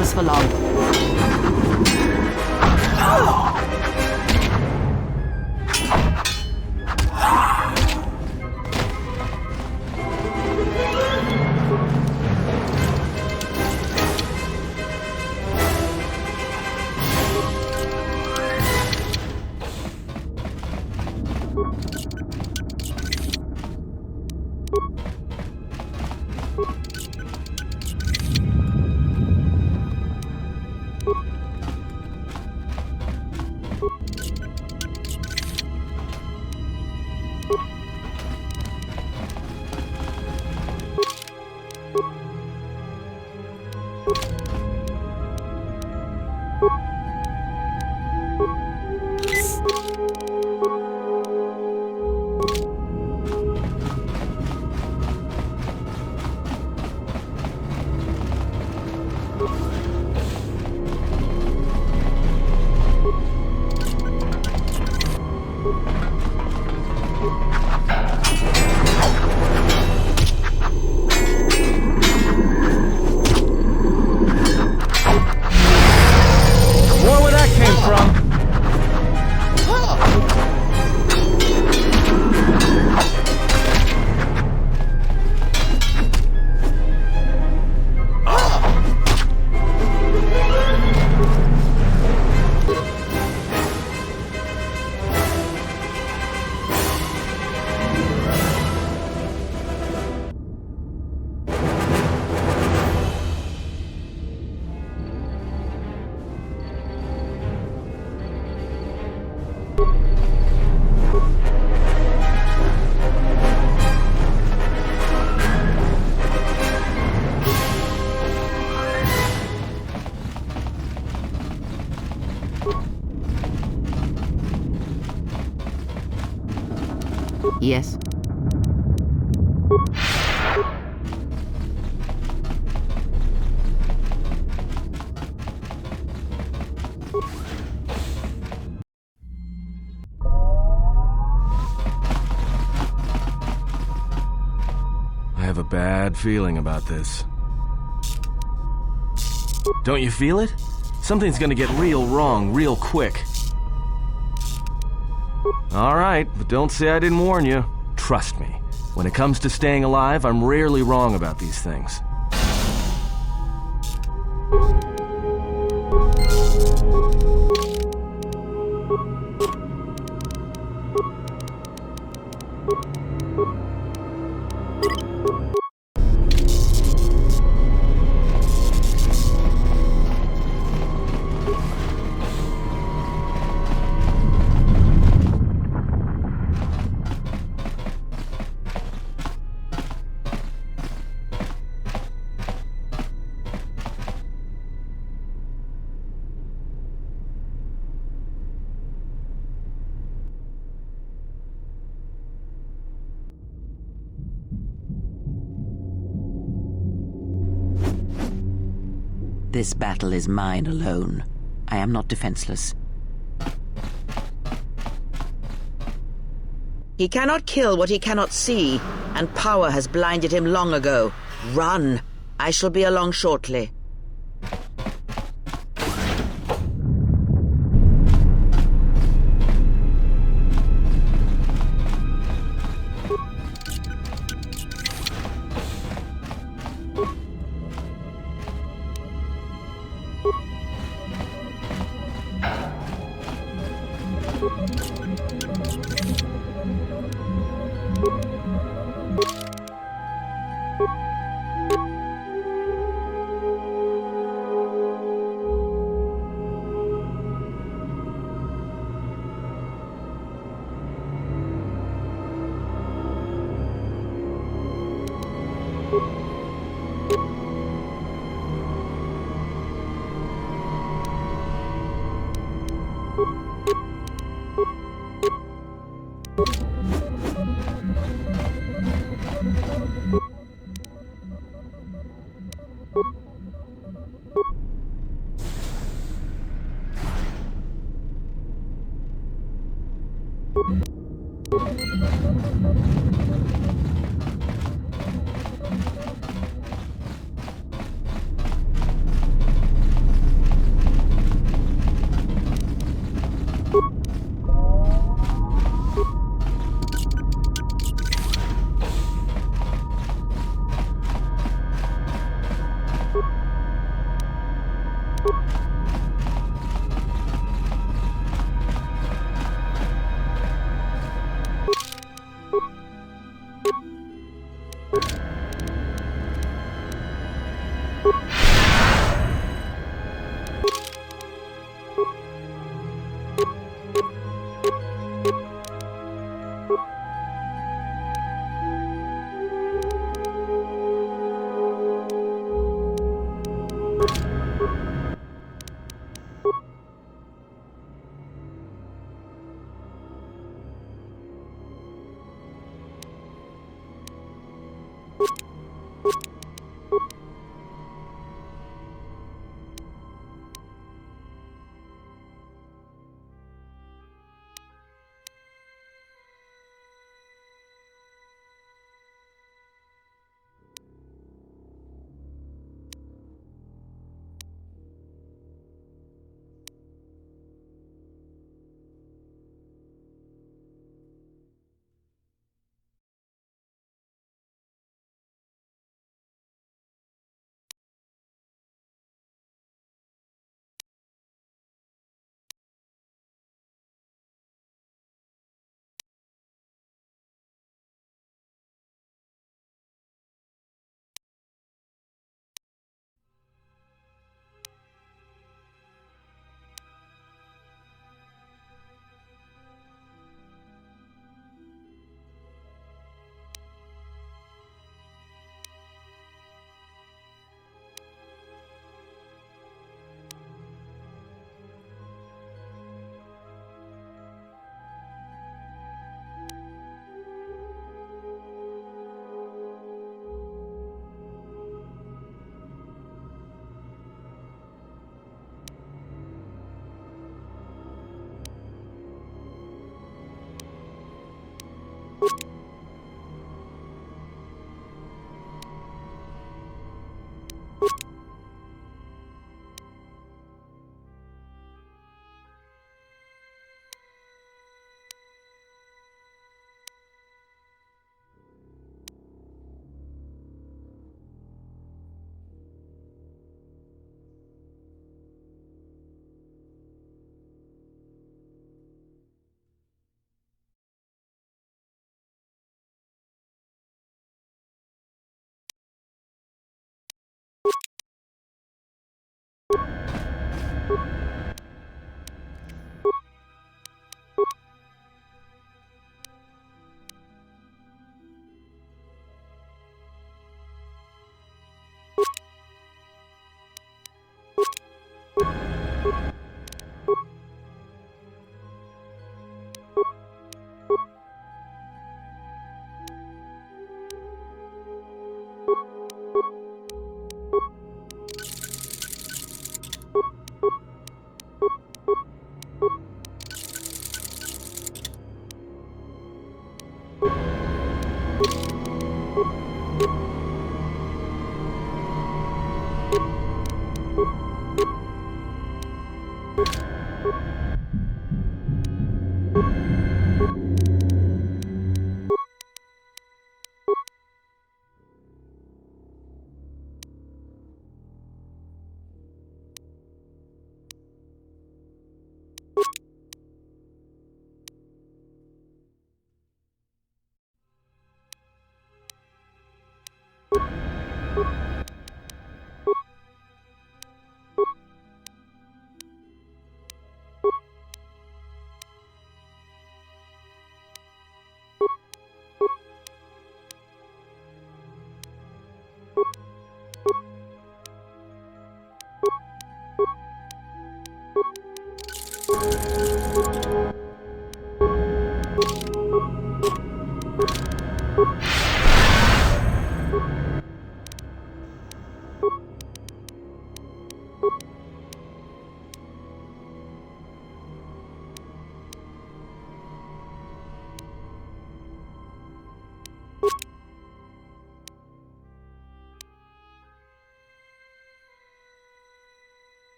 das verlangt. Yes? I have a bad feeling about this. Don't you feel it? Something's gonna get real wrong real quick. All right, but don't say I didn't warn you. Trust me, when it comes to staying alive, I'm rarely wrong about these things. This battle is mine alone. I am not defenseless. He cannot kill what he cannot see, and power has blinded him long ago. Run! I shall be along shortly.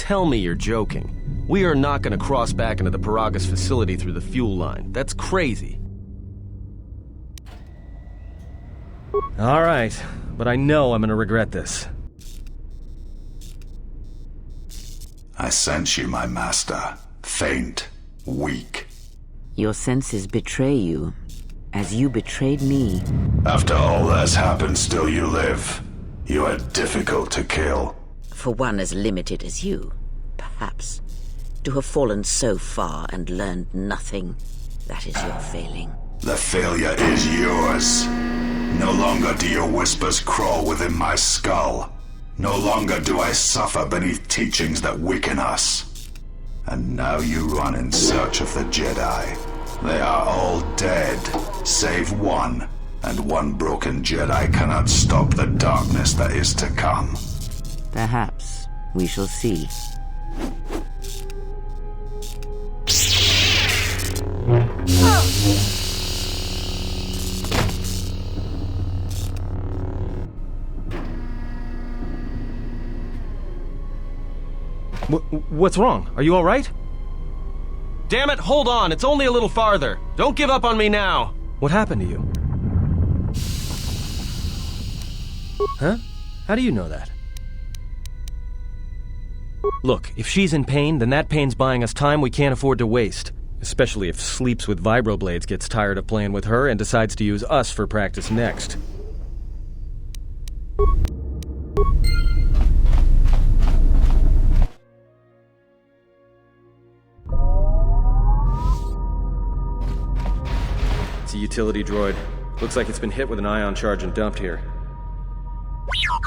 Tell me you're joking. We are not going to cross back into the Peragus facility through the fuel line. That's crazy. All right, but I know I'm going to regret this. I sense you, my master. Faint, weak. Your senses betray you, as you betrayed me. After all that's happened, still you live. You are difficult to kill. For one as limited as you, perhaps. To have fallen so far and learned nothing, that is your failing. The failure is yours. No longer do your whispers crawl within my skull. No longer do I suffer beneath teachings that weaken us. And now you run in search of the Jedi. They are all dead, save one. And one broken Jedi cannot stop the darkness that is to come. Perhaps we shall see. What's wrong? Are you all right? Damn it, hold on. It's only a little farther. Don't give up on me now. What happened to you? Huh? How do you know that? Look, if she's in pain, then that pain's buying us time we can't afford to waste. Especially if Sleeps with Vibroblades gets tired of playing with her and decides to use us for practice next. It's a utility droid. Looks like it's been hit with an ion charge and dumped here. You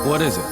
What is it?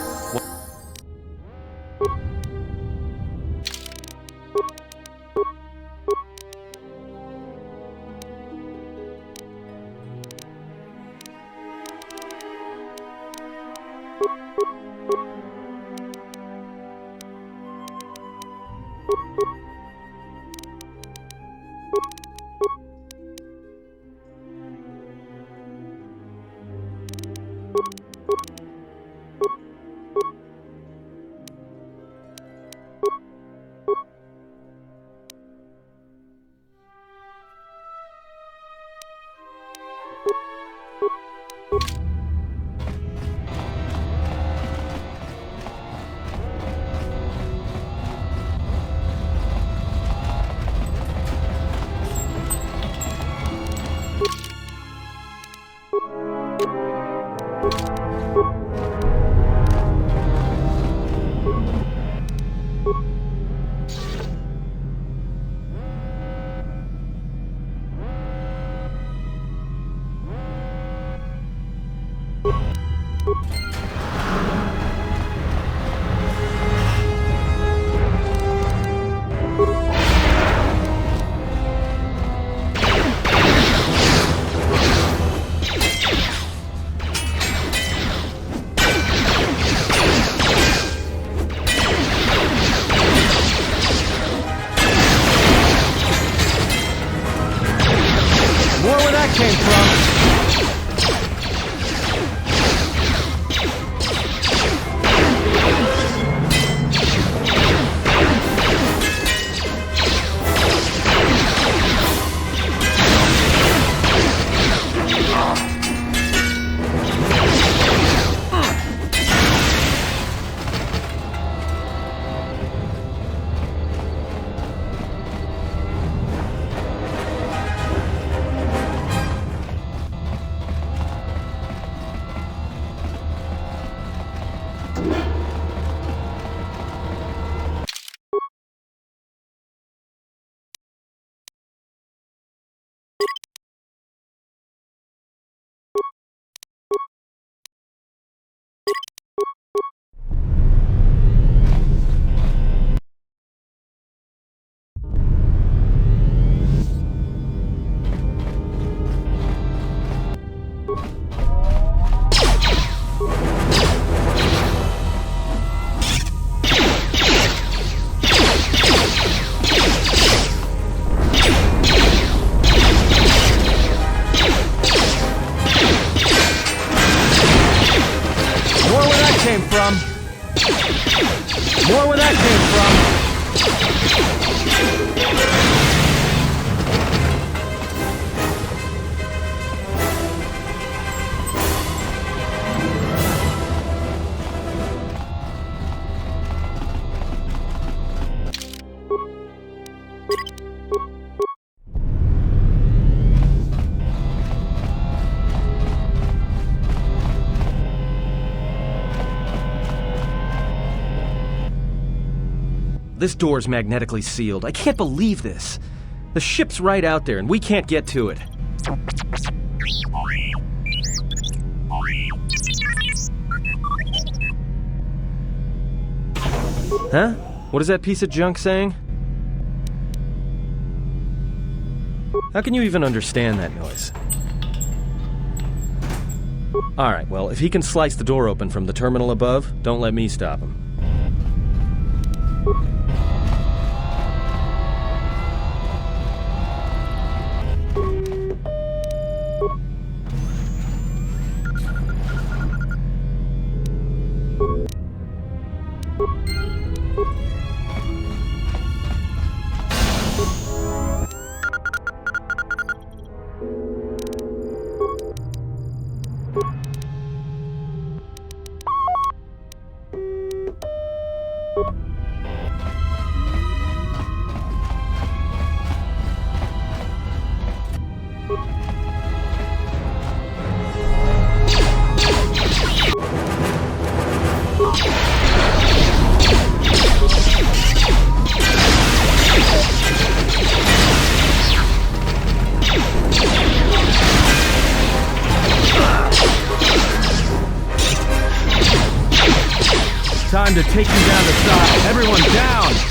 More where that came from. This door's magnetically sealed. I can't believe this. The ship's right out there, and we can't get to it. Huh? What is that piece of junk saying? How can you even understand that noise? Alright, well, if he can slice the door open from the terminal above, don't let me stop him. Time to take you down the side. Everyone down!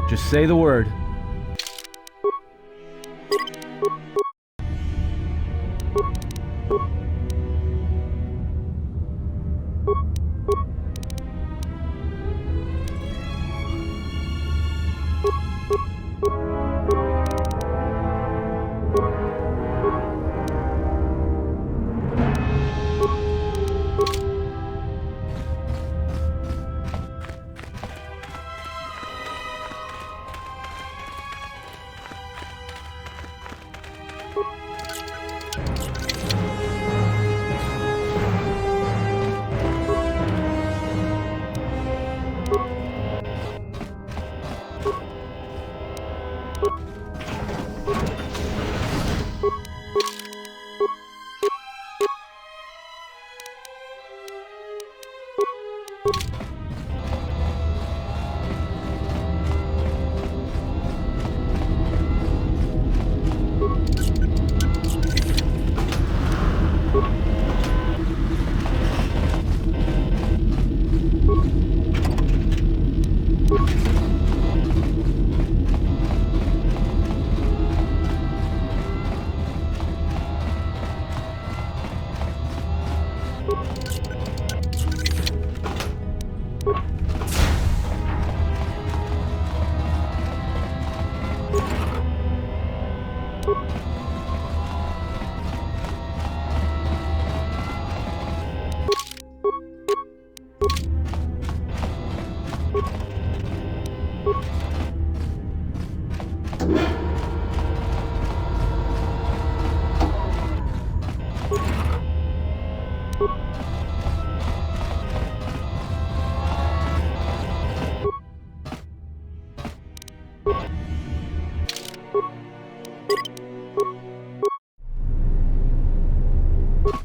Just say the word.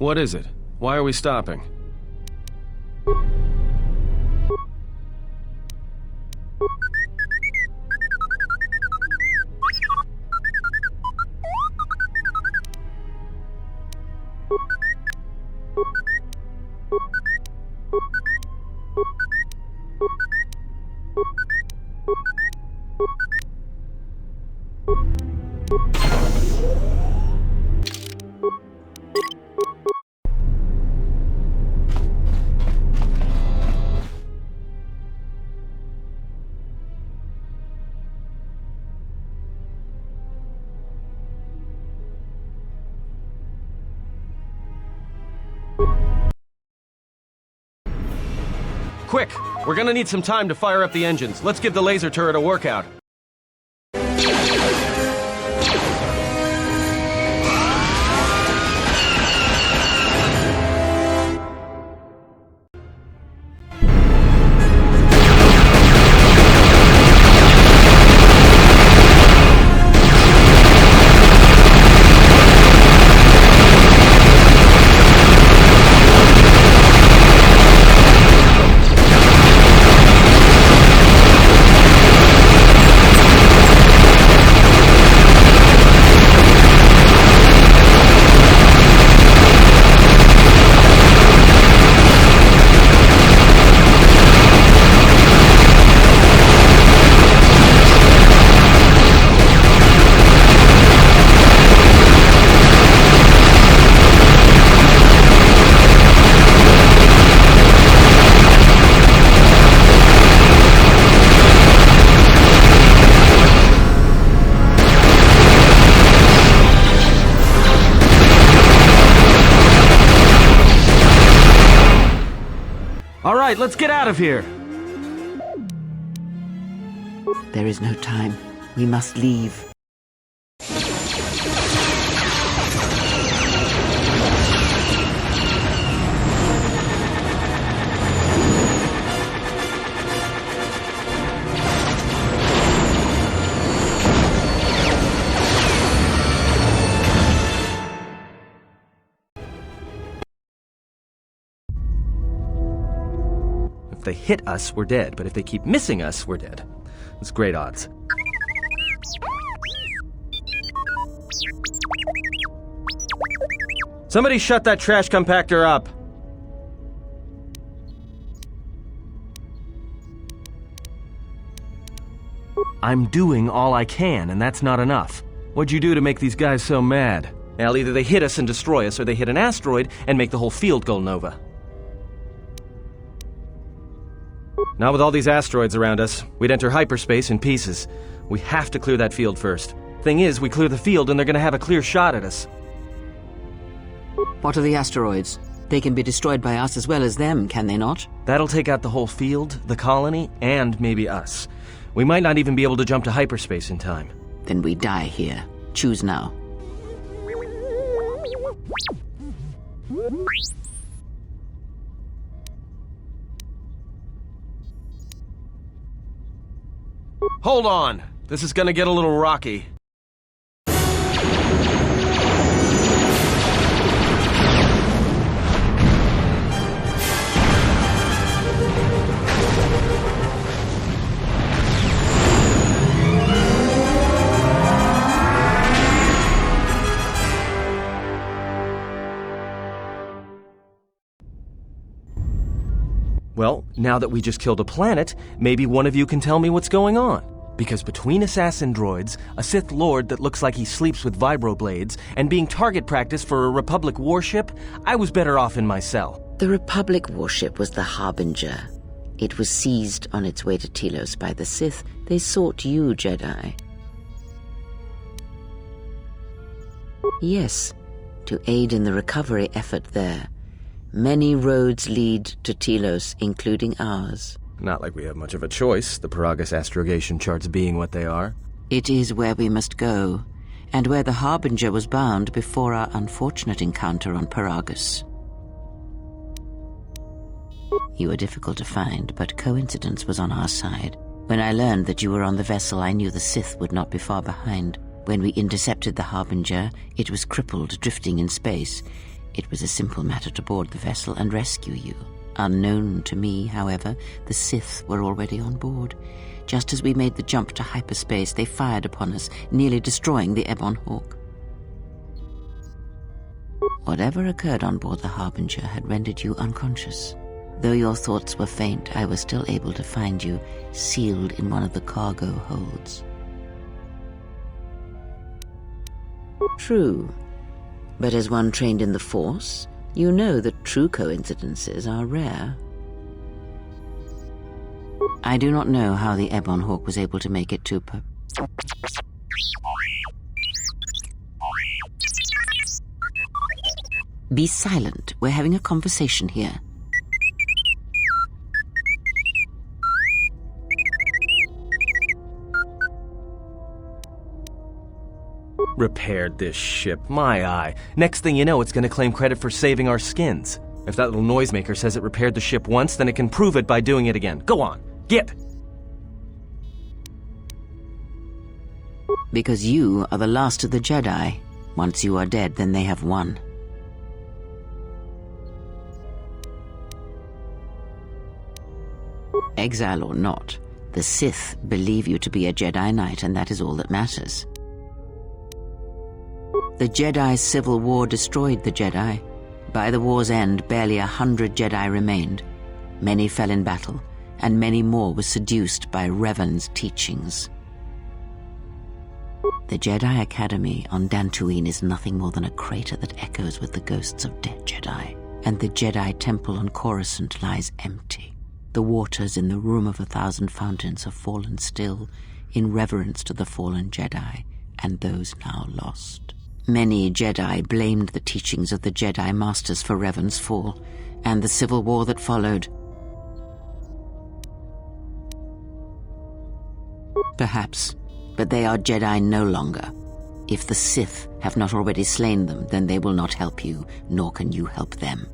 What is it? Why are we stopping? Quick! We're gonna need some time to fire up the engines. Let's give the laser turret a workout. All right, let's get out of here. There is no time. We must leave. If they hit us, we're dead, but if they keep missing us, we're dead. It's great odds. Somebody shut that trash compactor up! I'm doing all I can, and that's not enough. What'd you do to make these guys so mad? Well, either they hit us and destroy us, or they hit an asteroid and make the whole field go nova. Not with all these asteroids around us. We'd enter hyperspace in pieces. We have to clear that field first. Thing is, we clear the field and they're gonna have a clear shot at us. What are the asteroids? They can be destroyed by us as well as them, can they not? That'll take out the whole field, the colony, and maybe us. We might not even be able to jump to hyperspace in time. Then we die here. Choose now. Hold on! This is gonna get a little rocky. Well, now that we just killed a planet, maybe one of you can tell me what's going on. Because between assassin droids, a Sith Lord that looks like he sleeps with vibroblades, and being target practice for a Republic warship, I was better off in my cell. The Republic warship was the Harbinger. It was seized on its way to Telos by the Sith. They sought you, Jedi. Yes, to aid in the recovery effort there. Many roads lead to Telos, including ours. Not like we have much of a choice, the Peragus astrogation charts being what they are. It is where we must go, and where the Harbinger was bound before our unfortunate encounter on Peragus. You were difficult to find, but coincidence was on our side. When I learned that you were on the vessel, I knew the Sith would not be far behind. When we intercepted the Harbinger, it was crippled, drifting in space. It was a simple matter to board the vessel and rescue you. Unknown to me, however, the Sith were already on board. Just as we made the jump to hyperspace, they fired upon us, nearly destroying the Ebon Hawk. Whatever occurred on board the Harbinger had rendered you unconscious. Though your thoughts were faint, I was still able to find you, sealed in one of the cargo holds. True. But as one trained in the Force, you know that true coincidences are rare. I do not know how the Ebon Hawk was able to make it to Be silent. We're having a conversation here. Repaired this ship. My eye. Next thing you know, it's going to claim credit for saving our skins. If that little noisemaker says it repaired the ship once, then it can prove it by doing it again. Go on. Get! Because you are the last of the Jedi. Once you are dead, then they have won. Exile or not, the Sith believe you to be a Jedi Knight, and that is all that matters. The Jedi Civil War destroyed the Jedi. By the war's end, barely 100 Jedi remained. Many fell in battle, and many more were seduced by Revan's teachings. The Jedi Academy on Dantooine is nothing more than a crater that echoes with the ghosts of dead Jedi, and the Jedi Temple on Coruscant lies empty. The waters in the Room of 1,000 Fountains have fallen still in reverence to the fallen Jedi and those now lost. Many Jedi blamed the teachings of the Jedi Masters for Revan's fall and the civil war that followed. Perhaps, but they are Jedi no longer. If the Sith have not already slain them, then they will not help you, nor can you help them.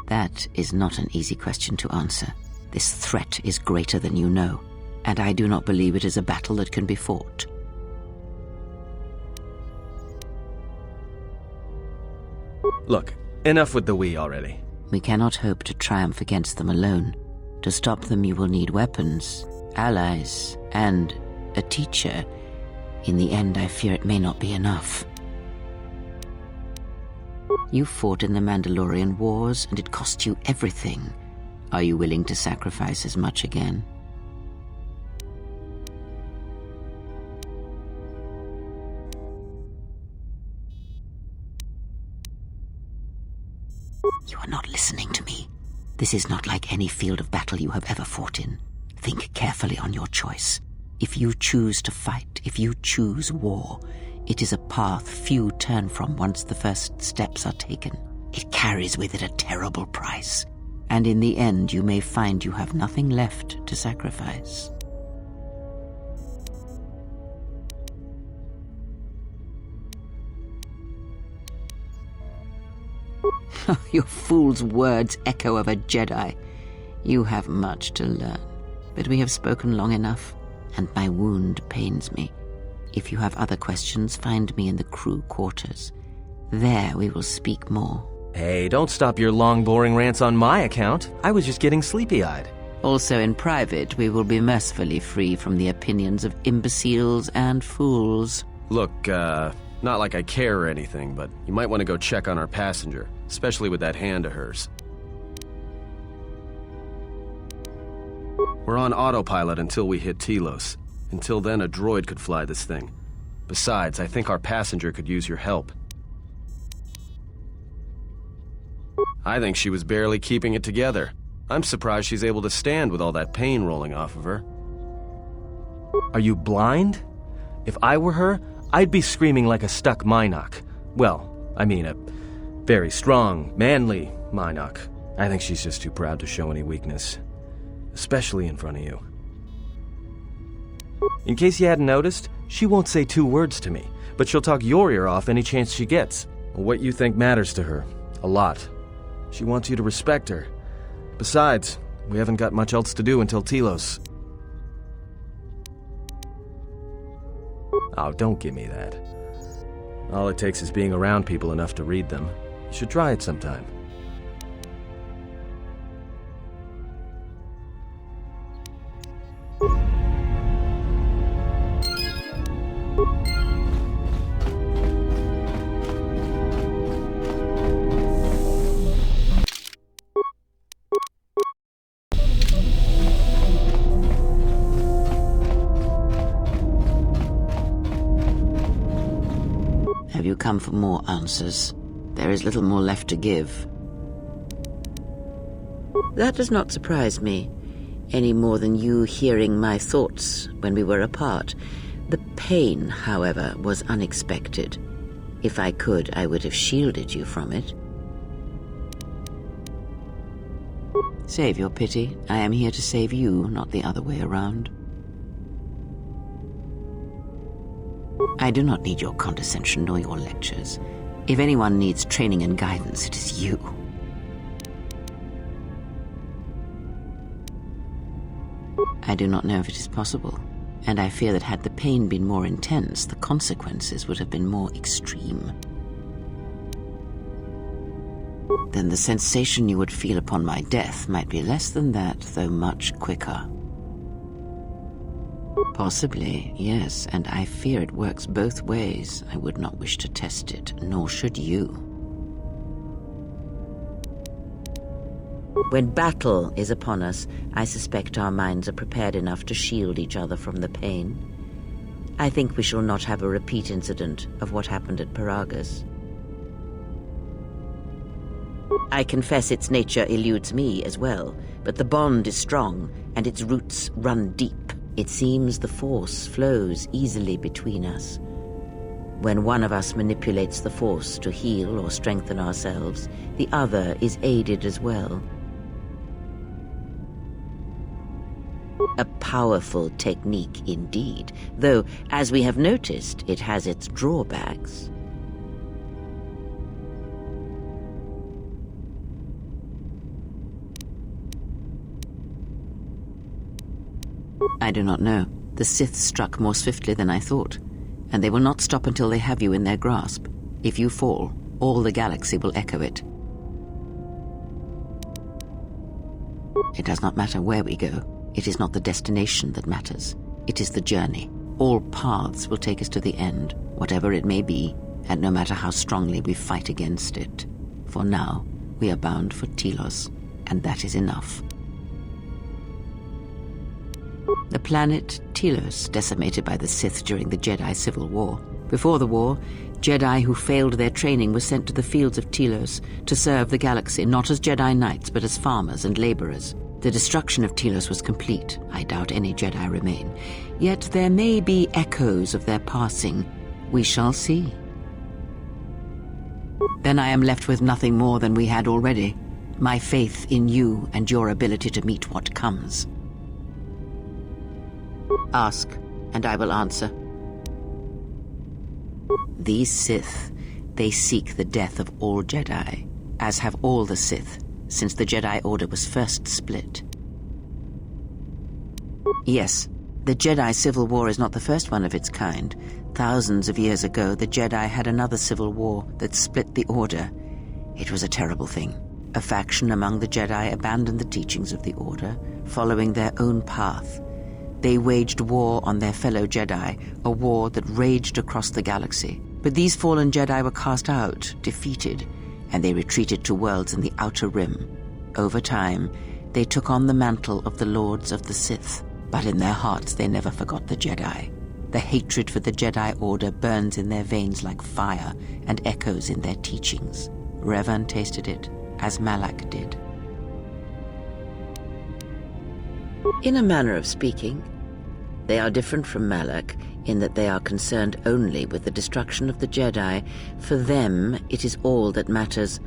That is not an easy question to answer. This threat is greater than you know, and I do not believe it is a battle that can be fought. Look, enough with the we already. We cannot hope to triumph against them alone. To stop them, you will need weapons, allies, and a teacher. In the end, I fear it may not be enough. You fought in the Mandalorian Wars, and it cost you everything. Are you willing to sacrifice as much again? You are not listening to me. This is not like any field of battle you have ever fought in. Think carefully on your choice. If you choose to fight, if you choose war, it is a path few turn from once the first steps are taken. It carries with it a terrible price, and in the end you may find you have nothing left to sacrifice. Your fool's words echo of a Jedi. You have much to learn, but we have spoken long enough, and my wound pains me. If you have other questions, find me in the crew quarters. There we will speak more. Hey, don't stop your long, boring rants on my account. I was just getting sleepy-eyed. Also in private, we will be mercifully free from the opinions of imbeciles and fools. Look, not like I care or anything, but you might want to go check on our passenger, especially with that hand of hers. We're on autopilot until we hit Telos. Until then, a droid could fly this thing. Besides, I think our passenger could use your help. I think she was barely keeping it together. I'm surprised she's able to stand with all that pain rolling off of her. Are you blind? If I were her, I'd be screaming like a stuck Mynock. Well, I mean a very strong, manly Mynock. I think she's just too proud to show any weakness. Especially in front of you. In case you hadn't noticed, she won't say 2 words to me, but she'll talk your ear off any chance she gets. What you think matters to her. A lot. She wants you to respect her. Besides, we haven't got much else to do until Telos. Oh, don't give me that. All it takes is being around people enough to read them. You should try it sometime. Have you come for more answers? There is little more left to give. That does not surprise me, any more than you hearing my thoughts when we were apart. The pain, however, was unexpected. If I could, I would have shielded you from it. Save your pity. I am here to save you, not the other way around. I do not need your condescension nor your lectures. If anyone needs training and guidance, it is you. I do not know if it is possible, and I fear that had the pain been more intense, the consequences would have been more extreme. Then the sensation you would feel upon my death might be less than that, though much quicker. Possibly, yes, and I fear it works both ways. I would not wish to test it, nor should you. When battle is upon us, I suspect our minds are prepared enough to shield each other from the pain. I think we shall not have a repeat incident of what happened at Peragus. I confess its nature eludes me as well, but the bond is strong, and its roots run deep. It seems the force flows easily between us. When one of us manipulates the force to heal or strengthen ourselves, the other is aided as well. A powerful technique indeed, though, as we have noticed, it has its drawbacks. I do not know. The Sith struck more swiftly than I thought, and they will not stop until they have you in their grasp. If you fall, all the galaxy will echo it. It does not matter where we go. It is not the destination that matters. It is the journey. All paths will take us to the end, whatever it may be, and no matter how strongly we fight against it. For now, we are bound for Telos, and that is enough. The planet Telos, decimated by the Sith during the Jedi Civil War. Before the war, Jedi who failed their training were sent to the fields of Telos to serve the galaxy, not as Jedi Knights, but as farmers and laborers. The destruction of Telos was complete. I doubt any Jedi remain. Yet there may be echoes of their passing. We shall see. Then I am left with nothing more than we had already. My faith in you and your ability to meet what comes. Ask, and I will answer. These Sith, they seek the death of all Jedi, as have all the Sith, since the Jedi Order was first split. Yes, the Jedi Civil War is not the first one of its kind. Thousands of years ago, the Jedi had another civil war that split the Order. It was a terrible thing. A faction among the Jedi abandoned the teachings of the Order, following their own path. They waged war on their fellow Jedi, a war that raged across the galaxy. But these fallen Jedi were cast out, defeated, and they retreated to worlds in the Outer Rim. Over time, they took on the mantle of the Lords of the Sith, but in their hearts they never forgot the Jedi. The hatred for the Jedi Order burns in their veins like fire and echoes in their teachings. Revan tasted it, as Malak did. In a manner of speaking, they are different from Malak in that they are concerned only with the destruction of the Jedi. For them, it is all that matters,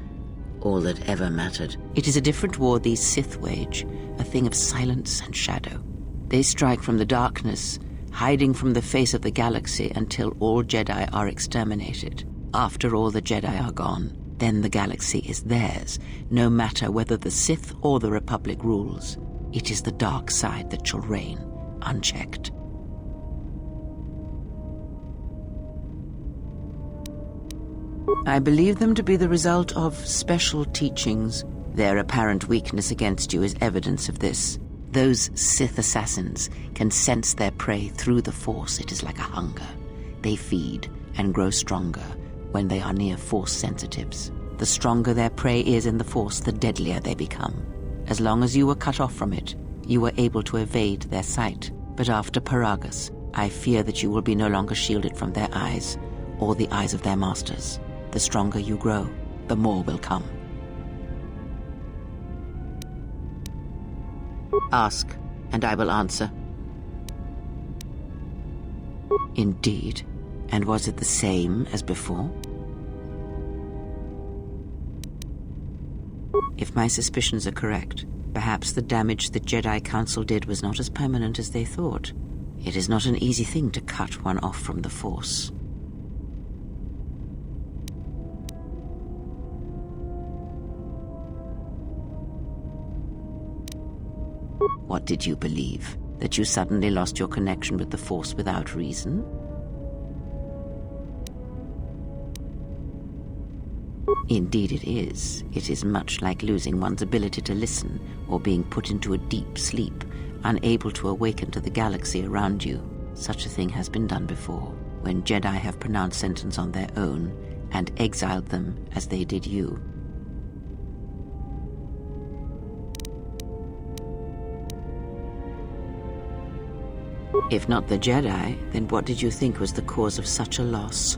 all that ever mattered. It is a different war these Sith wage, a thing of silence and shadow. They strike from the darkness, hiding from the face of the galaxy until all Jedi are exterminated. After all the Jedi are gone, then the galaxy is theirs, no matter whether the Sith or the Republic rules. It is the dark side that shall reign, unchecked. I believe them to be the result of special teachings. Their apparent weakness against you is evidence of this. Those Sith assassins can sense their prey through the Force. It is like a hunger. They feed and grow stronger when they are near Force sensitives. The stronger their prey is in the Force, the deadlier they become. As long as you were cut off from it, you were able to evade their sight. But after Peragus, I fear that you will be no longer shielded from their eyes, or the eyes of their masters. The stronger you grow, the more will come. Ask, and I will answer. Indeed. And was it the same as before? If my suspicions are correct, perhaps the damage the Jedi Council did was not as permanent as they thought. It is not an easy thing to cut one off from the Force. What did you believe? That you suddenly lost your connection with the Force without reason? Indeed it is. It is much like losing one's ability to listen, or being put into a deep sleep, unable to awaken to the galaxy around you. Such a thing has been done before, when Jedi have pronounced sentence on their own, and exiled them as they did you. If not the Jedi, then what did you think was the cause of such a loss?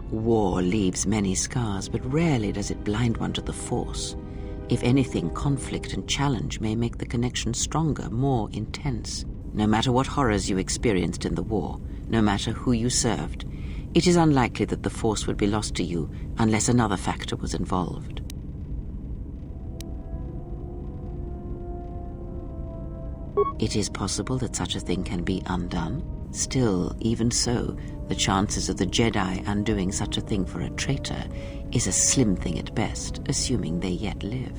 War leaves many scars, but rarely does it blind one to the Force. If anything, conflict and challenge may make the connection stronger, more intense. No matter what horrors you experienced in the war, no matter who you served, it is unlikely that the Force would be lost to you unless another factor was involved. It is possible that such a thing can be undone. Still, even so, the chances of the Jedi undoing such a thing for a traitor is a slim thing at best, assuming they yet live.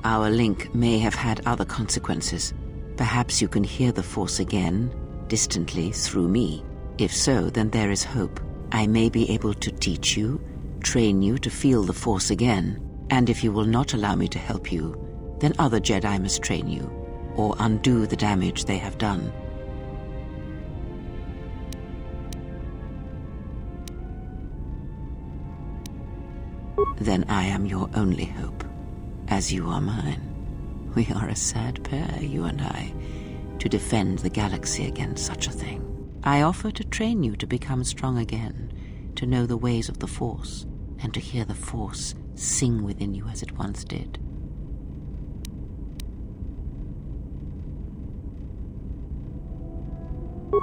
Our link may have had other consequences. Perhaps you can hear the Force again, distantly, through me. If so, then there is hope. I may be able to teach you, train you to feel the Force again. And if you will not allow me to help you, then other Jedi must train you, or undo the damage they have done. Then I am your only hope, as you are mine. We are a sad pair, you and I, to defend the galaxy against such a thing. I offer to train you to become strong again, to know the ways of the Force, and to hear the Force sing within you as it once did.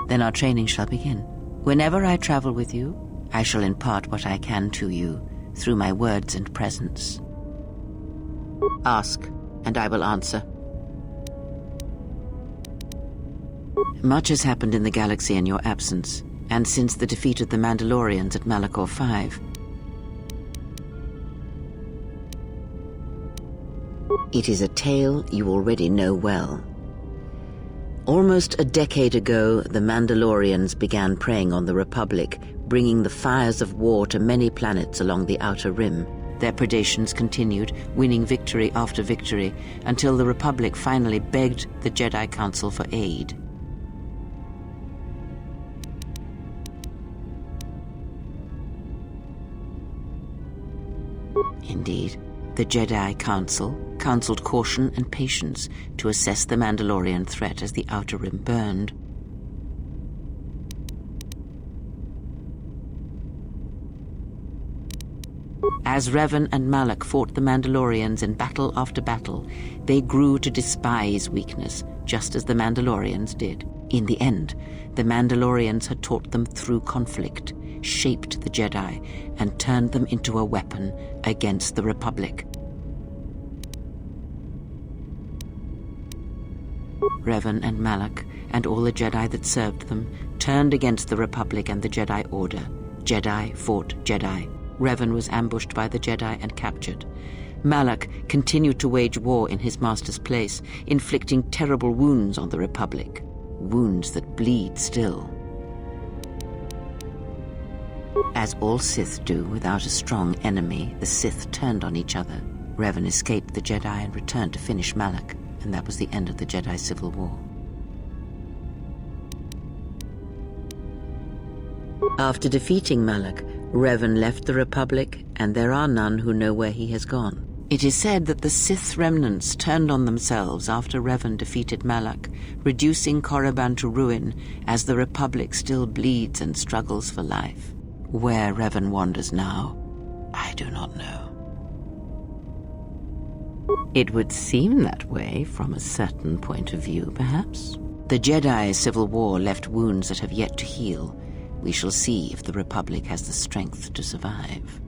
Then our training shall begin. Whenever I travel with you, I shall impart what I can to you through my words and presence. Ask, and I will answer. Much has happened in the galaxy in your absence, and since the defeat of the Mandalorians at Malachor 5. It is a tale you already know well. Almost a decade ago, the Mandalorians began preying on the Republic, bringing the fires of war to many planets along the Outer Rim. Their predations continued, winning victory after victory, until the Republic finally begged the Jedi Council for aid. Indeed, the Jedi Council counseled caution and patience to assess the Mandalorian threat as the Outer Rim burned. As Revan and Malak fought the Mandalorians in battle after battle, they grew to despise weakness, just as the Mandalorians did. In the end, the Mandalorians had taught them through conflict, shaped the Jedi, and turned them into a weapon against the Republic. Revan and Malak, and all the Jedi that served them, turned against the Republic and the Jedi Order. Jedi fought Jedi. Revan was ambushed by the Jedi and captured. Malak continued to wage war in his master's place, inflicting terrible wounds on the Republic. Wounds that bleed still. As all Sith do without a strong enemy, the Sith turned on each other. Revan escaped the Jedi and returned to finish Malak, and that was the end of the Jedi Civil War. After defeating Malak, Revan left the Republic, and there are none who know where he has gone. It is said that the Sith remnants turned on themselves after Revan defeated Malak, reducing Korriban to ruin as the Republic still bleeds and struggles for life. Where Revan wanders now, I do not know. It would seem that way from a certain point of view, perhaps. The Jedi Civil War left wounds that have yet to heal. We shall see if the Republic has the strength to survive.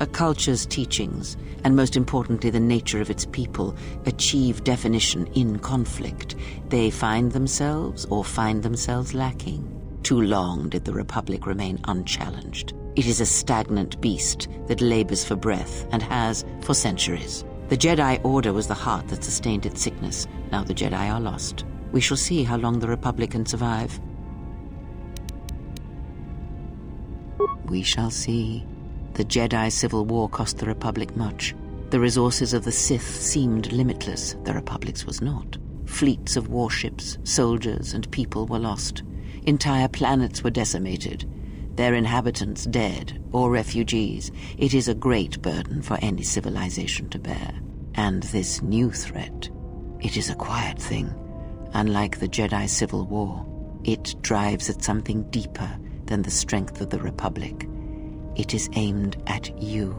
A culture's teachings, and most importantly the nature of its people, achieve definition in conflict. They find themselves or find themselves lacking. Too long did the Republic remain unchallenged. It is a stagnant beast that labors for breath and has for centuries. The Jedi Order was the heart that sustained its sickness. Now the Jedi are lost. We shall see how long the Republic can survive. We shall see. The Jedi Civil War cost the Republic much. The resources of the Sith seemed limitless. The Republic's was not. Fleets of warships, soldiers, and people were lost. Entire planets were decimated. Their inhabitants dead or refugees. It is a great burden for any civilization to bear. And this new threat, it is a quiet thing. Unlike the Jedi Civil War, it drives at something deeper than the strength of the Republic. It is aimed at you.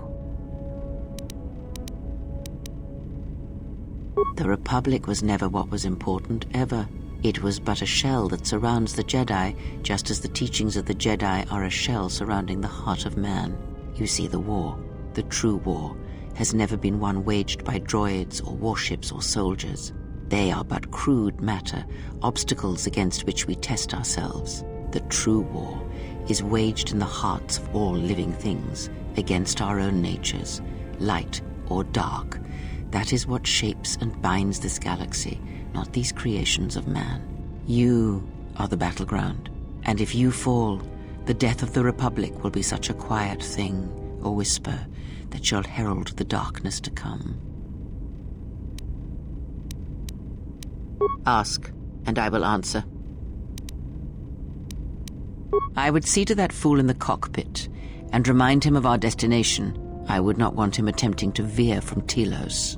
The Republic was never what was important, ever. It was but a shell that surrounds the Jedi, just as the teachings of the Jedi are a shell surrounding the heart of man. You see, the war, the true war, has never been one waged by droids or warships or soldiers. They are but crude matter, obstacles against which we test ourselves. The true war is waged in the hearts of all living things, against our own natures, light or dark. That is what shapes and binds this galaxy, not these creations of man. You are the battleground, and if you fall, the death of the Republic will be such a quiet thing, a whisper, that shall herald the darkness to come. Ask, and I will answer. I would see to that fool in the cockpit and remind him of our destination. I would not want him attempting to veer from Telos.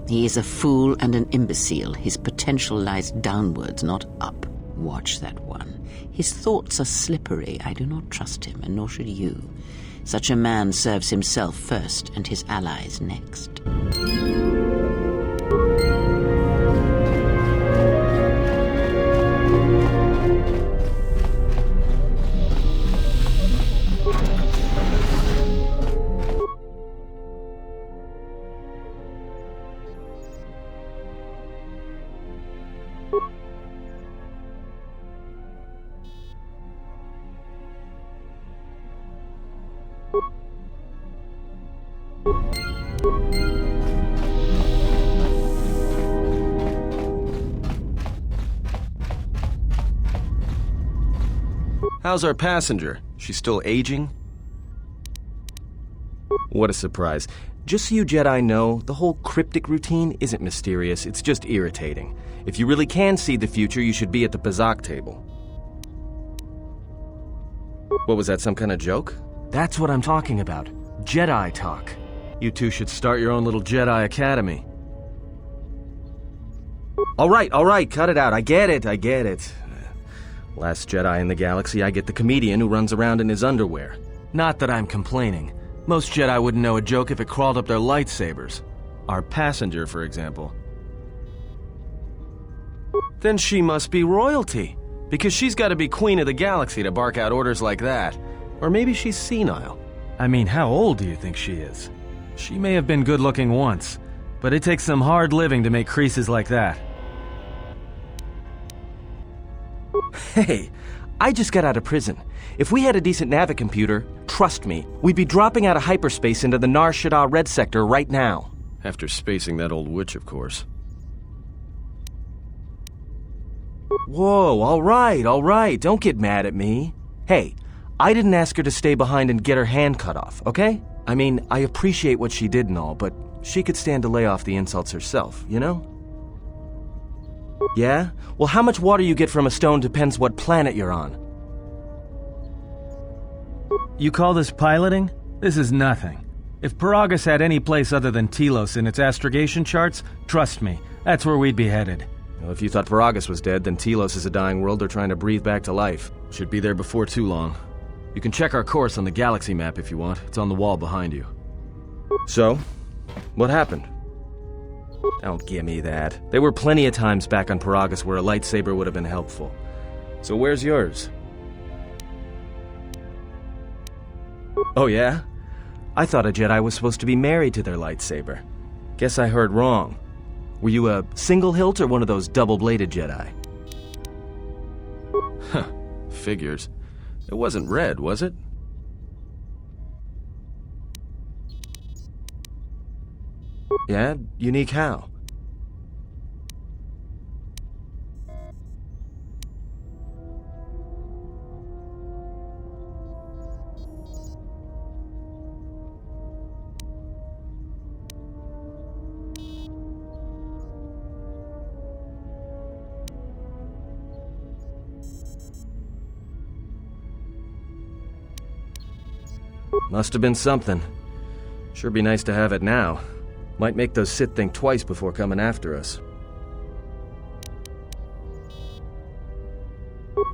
He is a fool and an imbecile. His potential lies downwards, not up. Watch that one. His thoughts are slippery. I do not trust him, and nor should you. Such a man serves himself first and his allies next. How's our passenger? She's still aging? What a surprise. Just so you Jedi know, the whole cryptic routine isn't mysterious, it's just irritating. If you really can see the future, you should be at the Pazak table. What was that, some kind of joke? That's what I'm talking about. Jedi talk. You two should start your own little Jedi Academy. All right, cut it out. I get it. Last Jedi in the galaxy, I get the comedian who runs around in his underwear. Not that I'm complaining. Most Jedi wouldn't know a joke if it crawled up their lightsabers. Our passenger, for example. Then she must be royalty, because she's got to be queen of the galaxy to bark out orders like that. Or maybe she's senile. I mean, how old do you think she is? She may have been good-looking once, but it takes some hard living to make creases like that. Hey, I just got out of prison. If we had a decent navicomputer, trust me, we'd be dropping out of hyperspace into the Nar Shaddaa Red Sector right now. After spacing that old witch, of course. Whoa, all right, don't get mad at me. Hey, I didn't ask her to stay behind and get her hand cut off, okay? I mean, I appreciate what she did and all, but she could stand to lay off the insults herself, you know? Yeah? Well, how much water you get from a stone depends what planet you're on. You call this piloting? This is nothing. If Peragus had any place other than Telos in its astrogation charts, trust me, that's where we'd be headed. Well, if you thought Peragus was dead, then Telos is a dying world they're trying to breathe back to life. Should be there before too long. You can check our course on the galaxy map if you want. It's on the wall behind you. So, what happened? Don't give me that. There were plenty of times back on Peragus where a lightsaber would have been helpful. So where's yours? Oh yeah? I thought a Jedi was supposed to be married to their lightsaber. Guess I heard wrong. Were you a single hilt or one of those double-bladed Jedi? Huh. Figures. It wasn't red, was it? Yeah? Unique how? Must have been something. Sure be nice to have it now. Might make those Sith think twice before coming after us.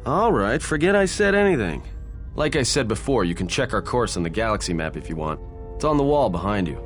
Alright, forget I said anything. Like I said before, you can check our course on the galaxy map if you want. It's on the wall behind you.